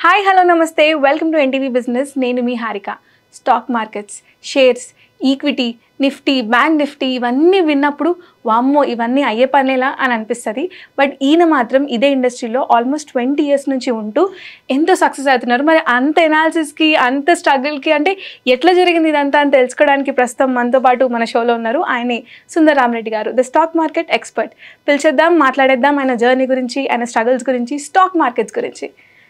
Hi hello నమస్తే welcome to NTV business. నేను మీ Harika. Stock markets, shares, equity, Nifty, bank Nifty ఇవన్నీ విన్నప్పుడు వామ్మో ఇవన్నీ అయ్యే పనేలా అని అనిపిస్తుంది. బట్ ఈయన మాత్రం ఇదే ఇండస్ట్రీలో ఆల్మోస్ట్ 20 years నుంచి ఉంటూ ఎంతో సక్సెస్ అవుతున్నారు. మరి అంత ఎనాలిసిస్కి, అంత స్ట్రగుల్కి అంటే ఎట్లా జరిగింది ఇదంతా అని తెలుసుకోవడానికి ప్రస్తుతం మనతో పాటు మన షోలో ఉన్నారు. ఆయనే సుందర్ రామరెడ్డి గారు, ద స్టాక్ మార్కెట్ ఎక్స్పర్ట్. పిలిచేద్దాం, మాట్లాడేద్దాం ఆయన జర్నీ గురించి, ఆయన స్ట్రగుల్స్ గురించి, స్టాక్ మార్కెట్స్ గురించి.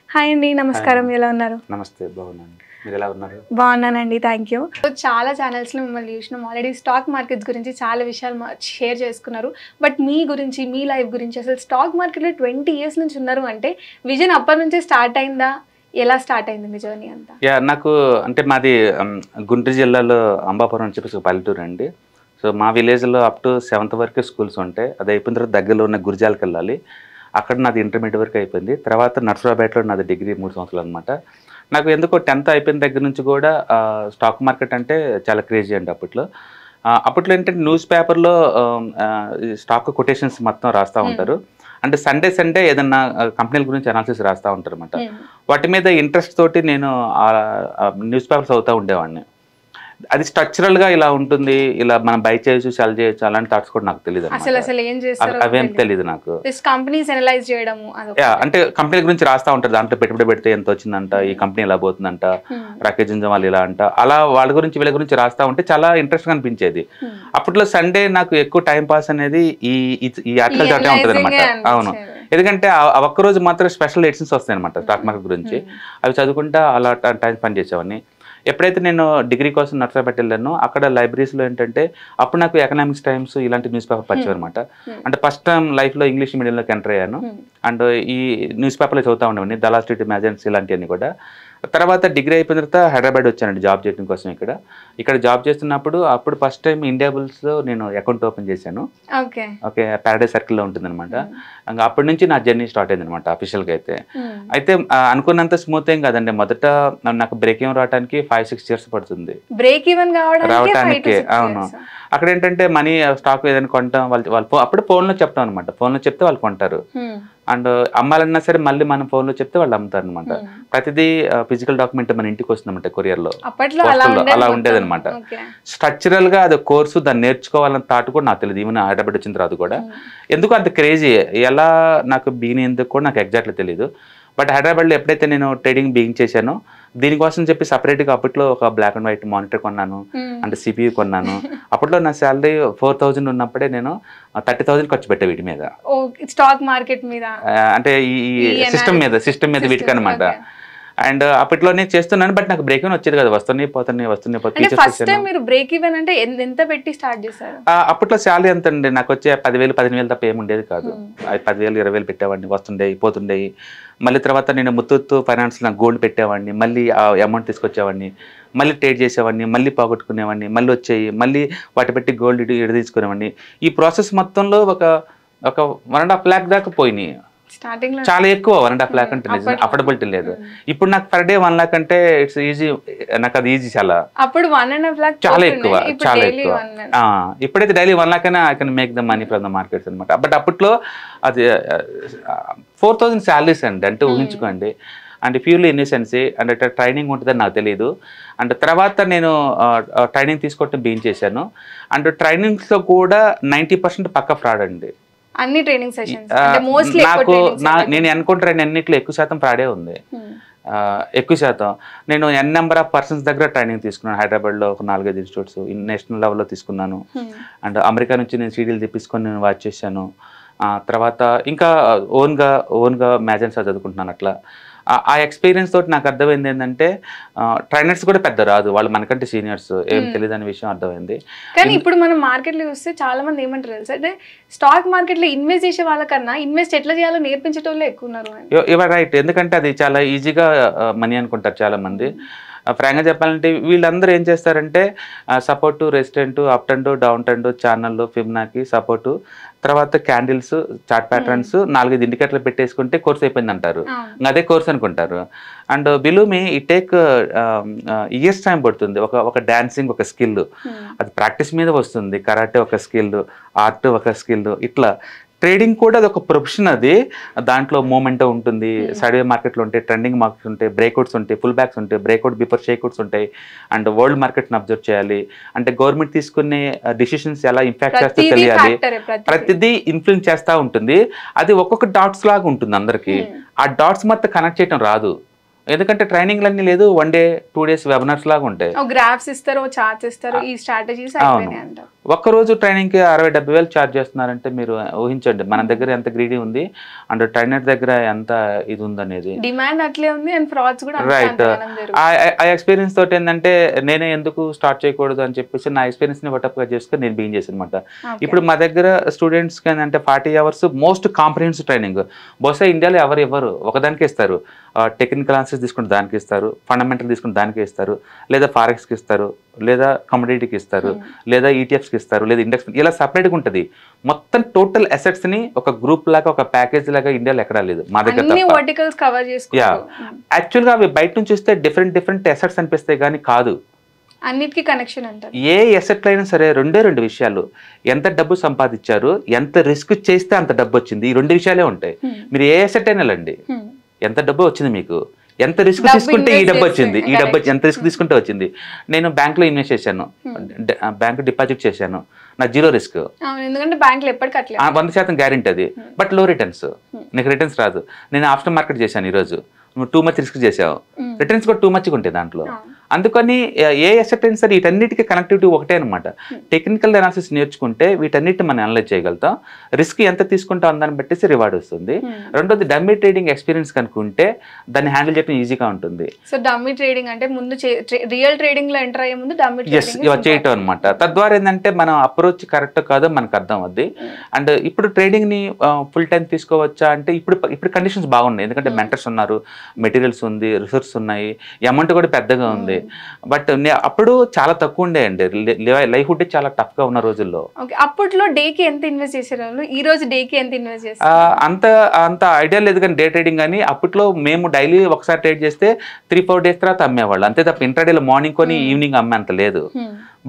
హాయ్ అండి, నమస్కారం. ఎలా ఉన్నారు? నమస్తే, బాగున్నాను. మీరు ఎలా ఉన్నారు? బాగున్నానండి, థ్యాంక్ యూ. చాలా ఛానల్స్లో మిమ్మల్ని చూసినాం. ఆల్రెడీ స్టాక్ మార్కెట్స్ గురించి చాలా విషయాలు షేర్ చేసుకున్నారు. బట్ మీ గురించి, మీ లైఫ్ గురించి, అసలు స్టాక్ మార్కెట్లో 20 years నుంచి ఉన్నారు అంటే విజన్ అప్పటి నుంచే స్టార్ట్ అయిందా? ఎలా స్టార్ట్ అయింది మీ జర్నీ అంతా? నాకు అంటే మాది గుంటూరు జిల్లాలో అంబాపురం అని చెప్పేసి ఒక పల్లెటూరు అండి. సో మా విలేజ్లో అప్ టు 7th వరకే స్కూల్స్ ఉంటాయి. అది అయిపోయిన తర్వాత దగ్గరలో ఉన్న గురిజాలకు వెళ్ళాలి. అక్కడ నాది ఇంటర్మీడియట్ వరకు అయిపోయింది. తర్వాత నర్సరావుపేటలో నాది డిగ్రీ 3 సంవత్సరాలు అనమాట. నాకు ఎందుకో 10th అయిపోయిన దగ్గర నుంచి కూడా స్టాక్ మార్కెట్ అంటే చాలా క్రేజీ అండి అప్పట్లో. అప్పట్లో ఏంటంటే న్యూస్ పేపర్లో స్టాక్ కొటేషన్స్ మొత్తం రాస్తూ ఉంటారు. అంటే సండే ఏదన్నా కంపెనీల గురించి అనాలిసిస్ రాస్తూ ఉంటారు అనమాట. వాటి మీద ఇంట్రెస్ట్ తోటి నేను న్యూస్ పేపర్స్ చదువుతూ ఉండేవాడిని. అది స్ట్రక్చరల్ గా ఇలా ఉంటుంది, ఇలా మనం బై చేయొచ్చు, సెల్ చేయొచ్చు, అలాంటి థాట్స్ కూడా నాకు తెలియదు. అవేం తెలియదు నాకు. అంటే కంపెనీ గురించి రాస్తా ఉంటారు, దాంట్లో పెట్టుబడి పెడితే ఎంత వచ్చిందంట, ఈ కంపెనీ ఇలా పోతుందంట, రాకేష్ జుంజాల్ ఇలా అంట, అలా వాళ్ళ గురించి వీళ్ళ గురించి రాస్తా ఉంటే చాలా ఇంట్రెస్ట్ గా అనిపించేది. అప్పట్లో సండే నాకు ఎక్కువ టైం పాస్ అనేది ఈ ఆర్టికల్ చదివే ఉంటుంది అనమాట. అవును, ఎందుకంటే ఒక్కరోజు మాత్రం స్పెషల్ ఎడిషన్స్ వస్తాయి అనమాట స్టాక్ మార్కెట్ గురించి. అవి చదువుకుంటా అలా టైం స్పెండ్ చేసేవాడిని. ఎప్పుడైతే నేను డిగ్రీ కోసం నర్సరావుపేట వెళ్ళానో అక్కడ లైబ్రరీస్లో ఏంటంటే అప్పుడు నాకు ఎకనామిక్స్ టైమ్స్ ఇలాంటి న్యూస్ పేపర్ పరిచయం అనమాట. అంటే ఫస్ట్ టైం లైఫ్లో ఇంగ్లీష్ మీడియంలోకి ఎంటర్ అయ్యాను. అండ్ ఈ న్యూస్ పేపర్లో చదువుతా ఉండేవాడిని, దలా స్ట్రీట్ మ్యాగజైన్స్ ఇలాంటివన్నీ కూడా. తర్వాత డిగ్రీ అయిపోయిన తర్వాత హైదరాబాద్ వచ్చానండి జాబ్ చేయడం కోసం. ఇక్కడ జాబ్ చేస్తున్నప్పుడు అప్పుడు ఫస్ట్ టైం ఇండియా బుల్స్లో నేను అకౌంట్ ఓపెన్ చేశాను. ఓకే, ప్యారడైజ్ సర్కిల్లో ఉంటుంది అనమాట. ఇంకా అప్పటి నుంచి నా జర్నీ స్టార్ట్ అయింది అనమాట అఫీషియల్గా. అయితే అనుకున్నంత స్మూత్ ఏం కాదండి. మొదట నాకు బ్రేక్ ఈవెన్ రావడానికి 5-6 years పడుతుంది. బ్రేక్ ఈవెన్ రావడానికి. అవును, అక్కడ ఏంటంటే మనీ స్టాక్ ఏదైనా కొంటాం, వాళ్ళు అప్పుడు ఫోన్లో చెప్తాం అనమాట. ఫోన్లో చెప్తే వాళ్ళు కొంటారు. అండ్ అమ్మాలన్నా సరే మళ్ళీ మనం ఫోన్లో చెప్తే వాళ్ళు అమ్ముతారు అనమాట. ప్రతిదీ ఫిజికల్ డాక్యుమెంట్ మన ఇంటికి వస్తుందన్నమాట కొరియర్లో. అలా ఉండేది అనమాట. స్ట్రక్చరల్ గా అది కోర్సు, దాన్ని నేర్చుకోవాలన్న థాట్ కూడా నాకు తెలియదు. ఈవెన్ హైదరాబాద్ వచ్చిన తర్వాత కూడా ఎందుకు అంత క్రేజీ, ఎలా నాకు బిగిన్ ఎందుకు కూడా నాకు ఎగ్జాక్ట్లీ తెలియదు. బట్ హైదరాబాద్లో ఎప్పుడైతే నేను ట్రేడింగ్ బిగిన్ చేశానో దీనికోసం చెప్పి సపరేట్గా అప్పట్లో ఒక బ్లాక్ అండ్ వైట్ మానిటర్ కొన్నాను, అంటే సిపియూ కొన్నాను. అప్పట్లో నా శాలరీ 4,000 ఉన్నప్పుడే నేను 30,000 ఖర్చు పెట్టా వీటి మీద, స్టాక్ మార్కెట్ మీద, అంటే ఈ సిస్టమ్ మీద వీటికి అనమాట. అండ్ అప్పట్లోనే చేస్తున్నాను. బట్ నాకు బ్రేక్ ఈవెన్ వచ్చేది కదా, వస్తున్నాయి పోతున్నాయి. అప్పట్లో శాలరీ ఎంత అండి, నాకు వచ్చే 10,000 15,000 తప్ప ఏముండేది కాదు. 10,000 20,000 పెట్టేవాడిని, వస్తుండేవి పోతుండేవి. మళ్ళీ తర్వాత నేను ముత్తూట్ ఫైనాన్స్ నాకు గోల్డ్ పెట్టేవాడిని, మళ్ళీ ఆ అమౌంట్ తీసుకొచ్చేవాడిని, మళ్ళీ ట్రేడ్ చేసేవాడిని, మళ్ళీ పోగొట్టుకునేవాడిని, మళ్ళీ వచ్చేవి, మళ్ళీ వాటి పెట్టి గోల్డ్ తీసుకునేవాడిని. ఈ ప్రాసెస్ మొత్తంలో ఒక 1.5 lakh దాకా పోయినాయి. చాలా ఎక్కువ 1.5 lakh అంటే అఫోర్డబిలిటీ లేదు. ఇప్పుడు నాకు పర్ డే 1 lakh అంటే ఇట్స్ ఈజీ, నాకు అది ఈజీ. చాలా చాలా ఎక్కువ. ఇప్పుడైతే డైలీ 1 lakh అయినా I can make the money from the markets అనమాట. బట్ అప్పట్లో అది 4,000 శాలరీస్ అండి, అంటే ఊహించుకోండి. And purely innocence, and training ఉంటుందని నాకు తెలియదు. అండ్ తర్వాత నేను ట్రైనింగ్ తీసుకోవటం బిగిన్ చేశాను. అండ్ ట్రైనింగ్స్లో కూడా 90% పక్క ఫ్రాడ్ అండి. అన్ని ట్రైనింగ్ సెషన్స్ నేను అనుకుంటాను అన్నిట్లో ఎక్కువ శాతం ఫ్రాడే ఉంది. ఎక్కువ శాతం నేను నెంబర్ ఆఫ్ పర్సన్స్ దగ్గర ట్రైనింగ్ తీసుకున్నాను. హైదరాబాద్లో ఒక 4-5 ఇన్స్టిట్యూట్స్, నేషనల్ లెవెల్లో తీసుకున్నాను. అండ్ అమెరికా నుంచి నేను సీడీలు తెప్పించుకొని నేను వాచ్ చేశాను. తర్వాత ఇంకా ఓన్గా మ్యాగజైన్స్ చదువుకుంటున్నాను. అట్లా ఆ ఎక్స్పీరియన్స్ తోటి నాకు అర్థమైంది ఏంటంటే ట్రైనర్స్ కూడా పెద్ద రాదు, వాళ్ళు మనకంటే సీనియర్స్, ఏం తెలియదు అనే విషయం అర్థమైంది. కానీ ఇప్పుడు మనం మార్కెట్లో చూస్తే చాలా మంది ఏమంటారు తెలుసు, అంటే స్టాక్ మార్కెట్లో ఇన్వెస్ట్ చేసే వాళ్ళకన్నా ఇన్వెస్ట్ ఎట్లా చేయాలో నేర్పించేటోళ్ళే ఎక్కువ ఉన్నారు. యువర్ రైట్, ఎందుకంటే అది చాలా ఈజీగా మనీ అనుకుంటారు చాలా మంది. ఫ్రాంక్గా చెప్పాలంటే వీళ్ళందరూ ఏం చేస్తారంటే support, resistant, up trend, down trend, channel, ఫిబ్నాకి support, తర్వాత క్యాండిల్స్, చార్ట్ ప్యాటర్న్స్, 4-5 ఇండికేటర్లు పెట్టేసుకుంటే కోర్స్ అయిపోయింది అంటారు. అదే కోర్స్ అనుకుంటారు. And believe me it take years time పడుతుంది. ఒక డాన్సింగ్ ఒక స్కిల్, అది ప్రాక్టీస్ మీద వస్తుంది. కరాటే ఒక స్కిల్, ఆర్ట్ ఒక స్కిల్, ఇట్లా ట్రేడింగ్ కూడా అది ఒక ప్రొఫెషన్. అది దాంట్లో మూమెంట్ ఉంటుంది, సైడ్వే మార్కెట్లు ఉంటాయి, ట్రెండింగ్ మార్కెట్స్ ఉంటాయి, బ్రేక్అవుట్స్ ఉంటాయి, పుల్ బ్యాక్స్ ఉంటాయి, బ్రేక్అవుట్ బిఫోర్ షేక్అవుట్స్ ఉంటాయి, అండ్ వరల్డ్ మార్కెట్ని అబ్జర్వ్ చేయాలి. అంటే గవర్నమెంట్ తీసుకునే డిసిషన్స్ ఎలా ఇంపాక్ట్ చేస్తే తెలియాలి. ప్రతిదీ ఇన్ఫ్లుయెన్స్ చేస్తూ ఉంటుంది. అది ఒక్కొక్క డాట్స్ లాగా ఉంటుంది అందరికి. ఆ డాట్స్ మొత్తం కనెక్ట్ చేయడం రాదు, ఎందుకంటే ట్రైనింగ్ అన్ని లేదు, 1 day 2 days వెబినార్స్ లాగా ఉంటాయి. గ్రాఫ్స్ ఇస్తారు, చార్ట్స్ ఇస్తారు, ఈ స్ట్రాటజీస్ అయిపోయినాయి అంట. ఒక్కరోజు ట్రైనింగ్కి 60-70 వేలు ఛార్జ్ చేస్తున్నారంటే మీరు ఊహించండి మన దగ్గర ఎంత గ్రీడీ ఉంది అండ్ ట్రైనర్ దగ్గర ఎంత ఇది ఉందనేది. డిమాండ్ అట్లే ఉంది అండ్ ఫ్రాడ్స్ కూడా. రైట్. ఆ ఎక్స్పీరియన్స్ తోటి ఏంటంటే నేనే ఎందుకు స్టార్ట్ చేయకూడదు అని చెప్పేసి నా ఎక్స్పీరియన్స్ ని వటప్గా చేసుకుని నేను బిగిన్ చేశాను అనమాట. ఇప్పుడు మా దగ్గర స్టూడెంట్స్కి ఏంటంటే 40 hours మోస్ట్ కాంప్రహెన్సివ్ ట్రైనింగ్. బహుశా ఇండియాలో ఎవరు ఇవ్వరు, ఒకదానికే ఇస్తారు. టెక్నికల్ ఆన్సర్స్ తీసుకుంటే దానికి ఇస్తారు, ఫండమెంటల్ తీసుకుంటే దానికి ఇస్తారు, లేదా ఫారెక్స్కి ఇస్తారు, లేదా కమోడిటీకి ఇస్తారు, లేదా ఈటీఎఫ్స్కి ఇస్తారు, లేదా ఇండెక్స్, ఇలా సపరేట్గా ఉంటుంది. మొత్తం టోటల్ అసెట్స్ని ఒక గ్రూప్ లాగా ఒక ప్యాకేజ్ లాగా ఇండియాలో ఎక్కడా లేదు, మా దగ్గర. యాక్చువల్గా అవి బయట నుంచి చూస్తే డిఫరెంట్ అసెట్స్ అనిపిస్తాయి కానీ కాదు, అన్నిటికీ కనెక్షన్ అంటారు. ఏ అసెట్ అయినా సరే రెండు విషయాలు, ఎంత డబ్బు సంపాదించారు, ఎంత రిస్క్ చేస్తే అంత డబ్బు వచ్చింది, ఈ 2 విషయాలే ఉంటాయి. మీరు ఏ అసెట్ అయినా వెళ్ళండి, ఎంత డబ్బు వచ్చింది మీకు, ఎంత రిస్క్ తీసుకుంటే ఈ డబ్బు వచ్చింది, ఈ డబ్బు ఎంత రిస్క్ తీసుకుంటే వచ్చింది. నేను బ్యాంక్లో ఇన్వెస్ట్ చేశాను, బ్యాంక్ డిపాజిట్ చేశాను, నా 0 రిస్క్, ఎందుకంటే బ్యాంక్లో ఎప్పటికీ 100% గ్యారెంటీ అది, బట్ లో రిటర్న్స్, నీకు రిటర్న్స్ రాదు. నేను ఆప్షన్ మార్కెట్ చేశాను ఈరోజు, నువ్వు 2 much రిస్క్ చేసావు, రిటర్న్స్ కూడా 2 much ఉంటాయి దాంట్లో. అందుకని ఏ అసెట్ అయినా సరే వీటన్నిటికీ కనెక్టివిటీ ఒకటే అనమాట. టెక్నికల్ అనాలిసిస్ నేర్చుకుంటే వీటన్నిటిని మనం అనలైజ్ చేయగలుగుతాం. రిస్క్ ఎంత తీసుకుంటాం దాన్ని బట్టేసి రివార్డ్ వస్తుంది. రెండోది డమ్మీ ట్రేడింగ్ ఎక్స్పీరియన్స్ కనుక్కుంటే దాన్ని హ్యాండిల్ చేయడం ఈజీగా ఉంటుంది. సో డమ్మీ ట్రేడింగ్ అంటే ముందు రియల్ ట్రేడింగ్ లో ఎంటర్ అయ్యే ముందు డమ్మీ ట్రేడింగ్ చేయటం అనమాట. తద్వారా ఏంటంటే మనం అప్రోచ్ కరెక్ట్ కాదో మనకు అర్థం అవుద్ది. అండ్ ఇప్పుడు ట్రేడింగ్ ని ఫుల్ టైం తీసుకోవచ్చా అంటే ఇప్పుడు కండిషన్స్ బాగున్నాయి, ఎందుకంటే మెంటర్స్ ఉన్నారు, మెటీరియల్స్ ఉంది, రిసోర్స్ ఉన్నాయి, అమౌంట్ కూడా పెద్దగా ఉంది. బట్ అప్పుడు చాలా తక్కువ ఉండే అండి, లైఫ్హుడ్ చాలా టఫ్ గా ఉన్న రోజుల్లో. అప్పట్లో డేకి ఎంత ఇన్వెస్ట్ చేసేవాళ్ళు, ఈ రోజు డేకి ఎంత ఇన్వెస్ట్ చేస్తారు? అంత ఐడియా లేదు కానీ డే ట్రేడింగ్ అని అప్పట్లో మేము డైలీ ఒకసారి ట్రేడ్ చేస్తే 3-4 days తర్వాత అమ్మేవాళ్ళు, అంతే తప్ప ఇంట్రాడేలో మార్నింగ్ కొని ఈవినింగ్ అమ్మే అంత లేదు.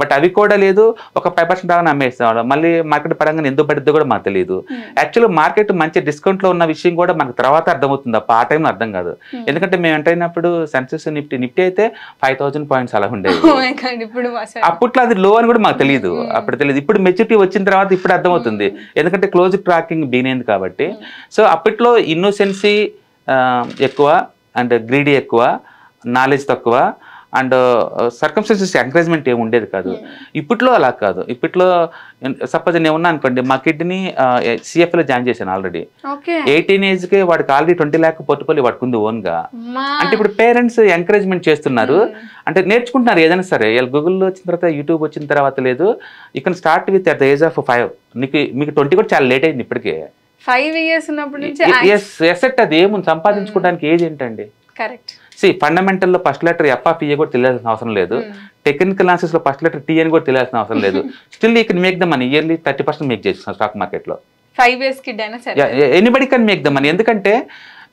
బట్ అవి కూడా లేదు, ఒక 5% రాగానే అమ్మేసేవాళ్ళు, మళ్ళీ మార్కెట్ పరంగా ఎందుకు పడిద్దో కూడా మాకు తెలియదు. యాక్చువల్లీ మార్కెట్ మంచి డిస్కౌంట్ లో ఉన్న విషయం కూడా మనకు తర్వాత అర్థమవుతుంది, ఆ టైంలో అర్థం కాదు. ఎందుకంటే మేము ఎంటర్ అయినప్పుడు సెన్సెక్స్ నిఫ్టీ అయితే 5000 points అలా ఉండేది. అప్పట్లో అది లో అని కూడా మాకు తెలియదు, అప్పుడు తెలియదు. ఇప్పుడు మెచ్యూరిటీ వచ్చిన తర్వాత ఇప్పుడు అర్థమవుతుంది, ఎందుకంటే క్లోజ్ ట్రాకింగ్ బీనైంది కాబట్టి. సో అప్పట్లో ఇన్నోసెన్సీ ఎక్కువ అండ్ గ్రీడీ ఎక్కువ, నాలెడ్జ్ తక్కువ, అండ్ సర్కమ్స్టెన్సెస్ ఎంకరేజ్మెంట్ ఏమి ఉండేది కాదు. ఇప్పట్లో అలా కాదు. ఇప్పట్లో సపోజ్ నేను ఉన్నా అనుకోండి, మా కిడ్ని సిఎఫ్లో జాయిన్ చేశాను ఆల్రెడీ. 18 ఏజ్కే వాడికి ఆల్రెడీ 20 lakh పోర్ట్ఫోలియో వాడికి ఉంది ఓన్గా. అంటే ఇప్పుడు పేరెంట్స్ ఎంకరేజ్మెంట్ చేస్తున్నారు, అంటే నేర్చుకుంటున్నారు ఏదైనా సరే. గూగుల్లో వచ్చిన తర్వాత, యూట్యూబ్ వచ్చిన తర్వాత లేదు, you can start with at the age of 5. మీకు 20 కూడా చాలా లేట్ అయింది ఇప్పటికే. 5 years ఉన్నప్పటి నుంచి ఎసెట్ అది ఏముంది సంపాదించుకోవడానికి ఏజ్ ఏంటండి? కరెక్ట్. ఫండమెంటల్ లో ఫస్ట్ లెటర్ ఎఫ్ఆర్పిఏ కూడా తెలియాల్సిన అవసరం లేదు, టెక్నికల్ అనాలిసిస్ లో ఫస్ట్ లెటర్ టీ అని కూడా తెలియాల్సిన అవసరం లేదు. Still you can make the money, yearly 30% make చేస్తున్నాం స్టాక్ మార్కెట్ లో. 5 years కిడ్ అయినా సరే anybody can make the money. ఎందుకంటే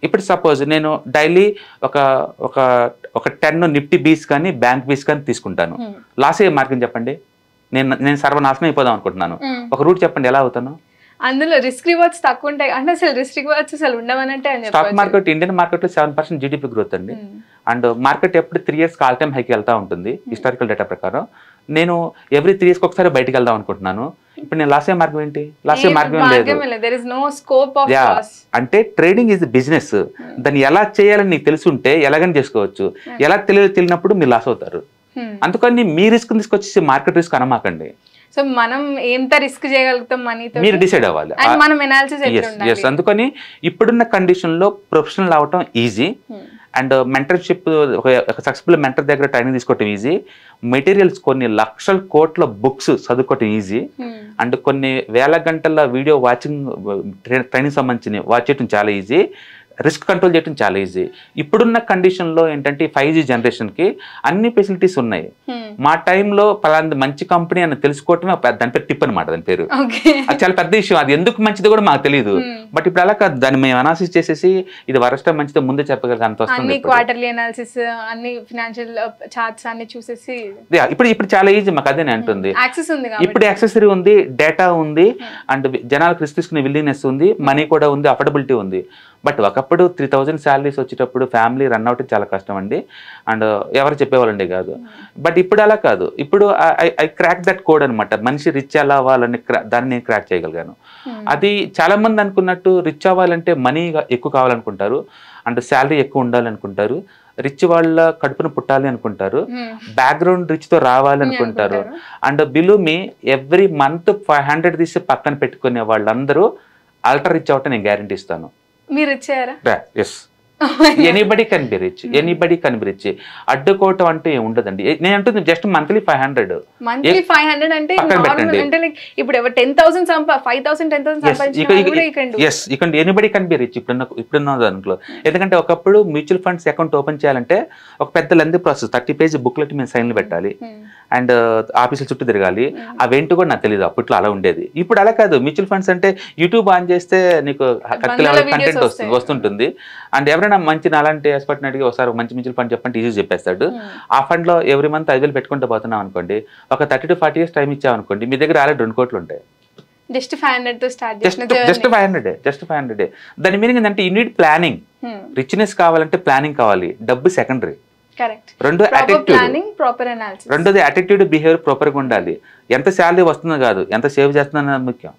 ఇప్పుడు సపోజ్ నేను డైలీ ఒక 10 నిఫ్టీ బీస్ కానీ బ్యాంక్ బీస్ కానీ తీసుకుంటాను, లాస్ అయ్యే మార్కెట్ చెప్పండి, నేను సర్వనాశనం అయిపోదాం అనుకుంటున్నాను, ఒక రూట్ చెప్పండి ఎలా అవుతాను? అందులో రిస్క్ రివార్డ్స్ తక్కువ ఉంటాయి అంటే అసలు రిస్క్ రివార్డ్స్ అసలు ఉండవనంటే. స్టాక్ మార్కెట్, ఇండియన్ మార్కెట్ లో 7% జీడీపీ గ్రోత్ అండి. అండ్ మార్కెట్ ఎప్పుడు 3 years ఆల్ టైమ్ హైకి వెళ్తా ఉంటుంది హిస్టారికల్ డేటా ప్రకారం. నేను ఎవ్రీ 3 years ఒకసారి బయటకు వెళ్దాం అనుకుంటున్నాను. ఇప్పుడు నేను లాస్ అయ్యే మార్గం ఏంటి? లాస్ అయ్యే మార్గం లేదు. అంటే ట్రేడింగ్ ఈజ్ బిజినెస్, దాన్ని ఎలా చేయాలని నీకు తెలిసి ఉంటే ఎలాగని చేసుకోవచ్చు, ఎలా తెలియనప్పుడు మీరు లాస్ అవుతారు. అందుకని మీ రిస్క్ తీసుకొచ్చేసి మార్కెట్ రిస్క్ అనమాకండి. సో మనం ఎంత రిస్క్ చేయగలుగుతాం మనీతో మీరు డిసైడ్ అవ్వాలి. మనం అనాలిసిస్. అందుకని ఇప్పుడున్న కండిషన్ లో ప్రొఫెషనల్ అవటం ఈజీ, అండ్ మెంటర్షిప్ ఒక సక్సెస్ఫుల్ మెంటర్ దగ్గర ట్రైనింగ్ తీసుకోవటం ఈజీ, మెటీరియల్స్ కొన్ని లక్షల కోట్ల బుక్స్ చదువుకోవటం ఈజీ, అండ్ కొన్ని వేల గంటల వీడియో వాచింగ్ ట్రైనింగ్ సంబంధించి వాచ్ చేయటం చాలా ఈజీ, రిస్క్ కంట్రోల్ చేయడం చాలా ఈజీ. ఇప్పుడున్న కండిషన్లో ఏంటంటే 5G జనరేషన్కి అన్ని ఫెసిలిటీస్ ఉన్నాయి. మా టైంలో పలాంటి మంచి కంపెనీ అని తెలుసుకోవటమే దాని పేరు టిప్ అనమాట, దాని పేరు. అది చాలా పెద్ద విషయం, అది ఎందుకు మంచిది కూడా మాకు తెలియదు. బట్ ఇప్పుడు అలా కాదు, దాన్ని మేము అనాలిసిస్ చేసేసి ఇది వరస్ట్ మంచితో ముందే చెప్పగలిగే అంత వస్తుంది. అన్ని క్వార్టర్లీ అనాలిసిస్, అన్ని ఫైనాన్షియల్ చార్ట్స్ అన్ని చూసేసి ఇప్పుడు చాలా ఈజీ, మాకు అదే అంటుంది. యాక్సెస్ ఉంది, ఇప్పుడు యాక్సెసరీ ఉంది, డేటా ఉంది, అండ్ జనాలకు రిస్క్ తీసుకునే విల్లింగ్నెస్ ఉంది, మనీ కూడా ఉంది, అఫోర్డబిలిటీ ఉంది. బట్ ఒకప్పుడు 3000 శాలరీస్ వచ్చేటప్పుడు ఫ్యామిలీ రన్ అవుట్ చాలా కష్టం అండి, అండ్ ఎవరు చెప్పేవాళ్ళండి కాదు. బట్ ఇప్పుడు అలా కాదు, ఇప్పుడు ఐ క్రాక్ దట్ కోడ్ అనమాట. మనిషి రిచ్ ఎలా అవ్వాలని దాన్ని నేను క్రాక్ చేయగలిగాను. అది చాలా మంది అనుకున్నట్టు రిచ్ అవ్వాలంటే మనీ ఎక్కువ కావాలనుకుంటారు, అండ్ శాలరీ ఎక్కువ ఉండాలనుకుంటారు, రిచ్ వాళ్ళ కడుపును పుట్టాలి అనుకుంటారు, బ్యాక్గ్రౌండ్ రిచ్ తో రావాలి అనుకుంటారు. And below me every month 500 తీసి పక్కన పెట్టుకునే వాళ్ళందరూ అల్ట్రా రిచ్ అవటం నేను గ్యారంటీ ఇస్తాను. మీరు ఇచ్చారా? Yes, anybody can be rich, anybody can be rich. అడ్డుకోవటం అంటే ఉండదండి. నేను అంటుంది జస్ట్ మంత్లీ 500. మంత్లీ 500 అంటే ఇప్పుడు 10,000 5,000 10,000 సంపాదించిన ఎనీబడి కెన్ బి రిచ్ ఇప్పుడున్న దాంట్లో. ఎందుకంటే ఒకప్పుడు మ్యూచువల్ ఫండ్స్ అకౌంట్ ఓపెన్ చేయాలంటే ఒక పెద్ద లెంత్ ప్రాసెస్, 30 పేజీ బుక్లెట్ మేము సైన్లు పెట్టాలి, అండ్ ఆఫీసుల చుట్టూ తిరగాలి. అవేంటో కూడా నాకు తెలియదు, అప్పట్లో అలా ఉండేది. ఇప్పుడు అలా కాదు, మ్యూచువల్ ఫండ్స్ అంటే యూట్యూబ్ ఆన్ చేస్తే నీకు కంటెంట్ వస్తుంటుంది. అండ్ ఎవరైనా మంచి అలాంటి ఎక్స్పర్ట్ అడిగి ఒకసారి మంచి మ్యూచువల్ ఫండ్ చెప్పంటే ఈజీ చెప్పేస్తాడు. ఆ ఫండ్ లో ఎవ్రీ మంత్ 5,000 పెట్టుకుంటూ పోతున్నాం అనుకోండి, ఒక 30 to 40 years టైం ఇచ్చామనుకోండి, మీ దగ్గర ఆల్రెడీ 2 కోట్లు ఉంటాయి. జస్ట్ 500 తో స్టార్ట్ జస్ట్ 500. దాని మీనింగ్ ఏంటంటే యూ నీడ్ ప్లానింగ్. రిచ్నెస్ కావాలంటే ప్లానింగ్ కావాలి, డబ్బు సెకండరీ. రెండోది యాటిట్యూడ్, బిహేవియర్ ప్రాపర్ గా ఉండాలి. ఎంత శాలరీ వస్తుందో కాదు, ఎంత సేవ్ చేస్తున్నా ముఖ్యం.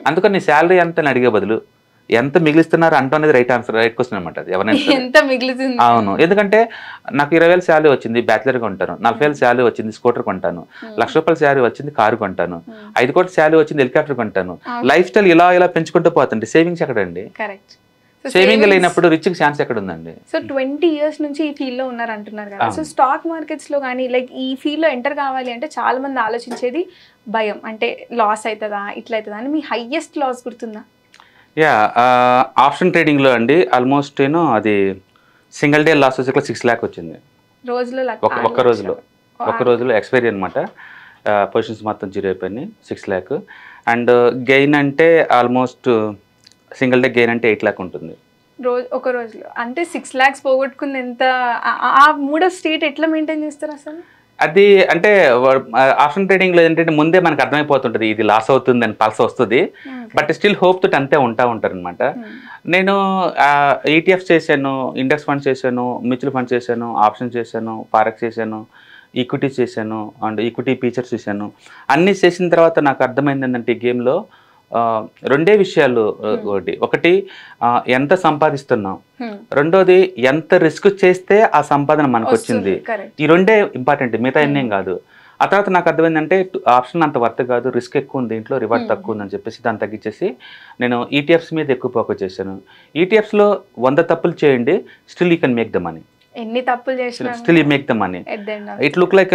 అందుకని నీ శాలరీ ఎంత అడిగే బదులు ఎంత మిగిలిస్తున్నారు అంటూ అనేది రైట్ ఆన్సర్, రైట్ క్వశ్చన్ అనమాట. ఎవరైనా అవును, ఎందుకంటే నాకు 20,000 శాలరీ వచ్చింది, బ్యాచిలర్ గా ఉంటాను. 40,000 శాలరీ వచ్చింది, స్కూటర్ కొంటాను. ₹1,00,000 శాలరీ వచ్చింది, కారు కొంటాను. 5 కోట్ల శాలరీ వచ్చింది, హెలికాప్టర్ కొంటాను. లైఫ్ స్టైల్ ఇలా పెంచుకుంటూ పోతుంది. సేవింగ్స్ ఎక్కడండి? సేవింగ్ లేనప్పుడు రిచ్ ఛాన్స్ ఎక్కడ ఉందండి? సో 20 years నుంచి ఈ ఫీల్డ్ లో ఉన్నారు అంటున్నారు కదా. సో స్టాక్ మార్కెట్స్ లో కానీ లైక్ ఈ ఫీల్డ్ లో ఎంటర్ కావాలి అంటే చాలా మంది ఆలోచించేది భయం, అంటే లాస్ అవుతుందా ఇట్లా అవుతుందా అని. మీ హైయెస్ట్ లాస్ గుర్తుందా? ఆప్షన్ ట్రేడింగ్ లో అండి ఆల్మోస్ట్ అది సింగిల్ డే లాస్ వచ్చి 6 lakhs వచ్చింది రోజులో. ఒక్క రోజులో ఎక్స్పైరీ అనమాట. పొజిషన్స్ మొత్తం జీరో అయిపోయినాయి, 6 lakhs. అండ్ గెయిన్ అంటే ఆల్మోస్ట్ సింగిల్ డే గెయిన్ అంటే 8 lakhs ఉంటుంది ఒక రోజులో. అంటే 6 lakhs పోగొట్టుకుంది. ఎంత ఆ మూడో స్టేట్ ఎట్లా మెయింటైన్ చేస్తారు అసలు? అది అంటే ఆప్షన్ ట్రేడింగ్ లో ఏంటంటే ముందే మనకు అర్థమైపోతుంటది ఇది లాస్ అవుతుంది అని పల్స్ వస్తుంది. బట్ స్టిల్ హోప్ తోటి అంతే ఉంటారు అనమాట. నేను ఈటీఎఫ్స్ చేశాను, ఇండెక్స్ ఫండ్స్ చేశాను, మ్యూచువల్ ఫండ్స్ చేశాను, ఆప్షన్స్ చేశాను, ఫారెక్స్ చేశాను, ఈక్విటీస్ చేశాను, అండ్ ఈక్విటీ ఫీచర్స్ చేశాను. అన్నీ చేసిన తర్వాత నాకు అర్థమైంది ఏంటంటే ఈ గేమ్లో రెండే విషయాలు. ఒకటి ఎంత సంపాదిస్తున్నాం, రెండోది ఎంత రిస్క్ చేస్తే ఆ సంపాదన మనకు వచ్చింది. ఈ రెండే ఇంపార్టెంట్, మిగతా ఎన్నేం కాదు. ఆ తర్వాత నాకు అర్థమైందంటే ఆప్షన్ అంత వర్త్ కాదు, రిస్క్ ఎక్కువ ఉంది, దీంట్లో రివార్డ్ తక్కువ ఉందని చెప్పేసి దాన్ని తగ్గించేసి నేను ఈటీఎఫ్స్ మీద ఎక్కువ ఫోకస్ చేశాను. ఈటీఎఫ్స్లో 100 తప్పులు చేయండి, still you can make the money. ఎన్ని తప్పులు చేసినా still you make the money. It look like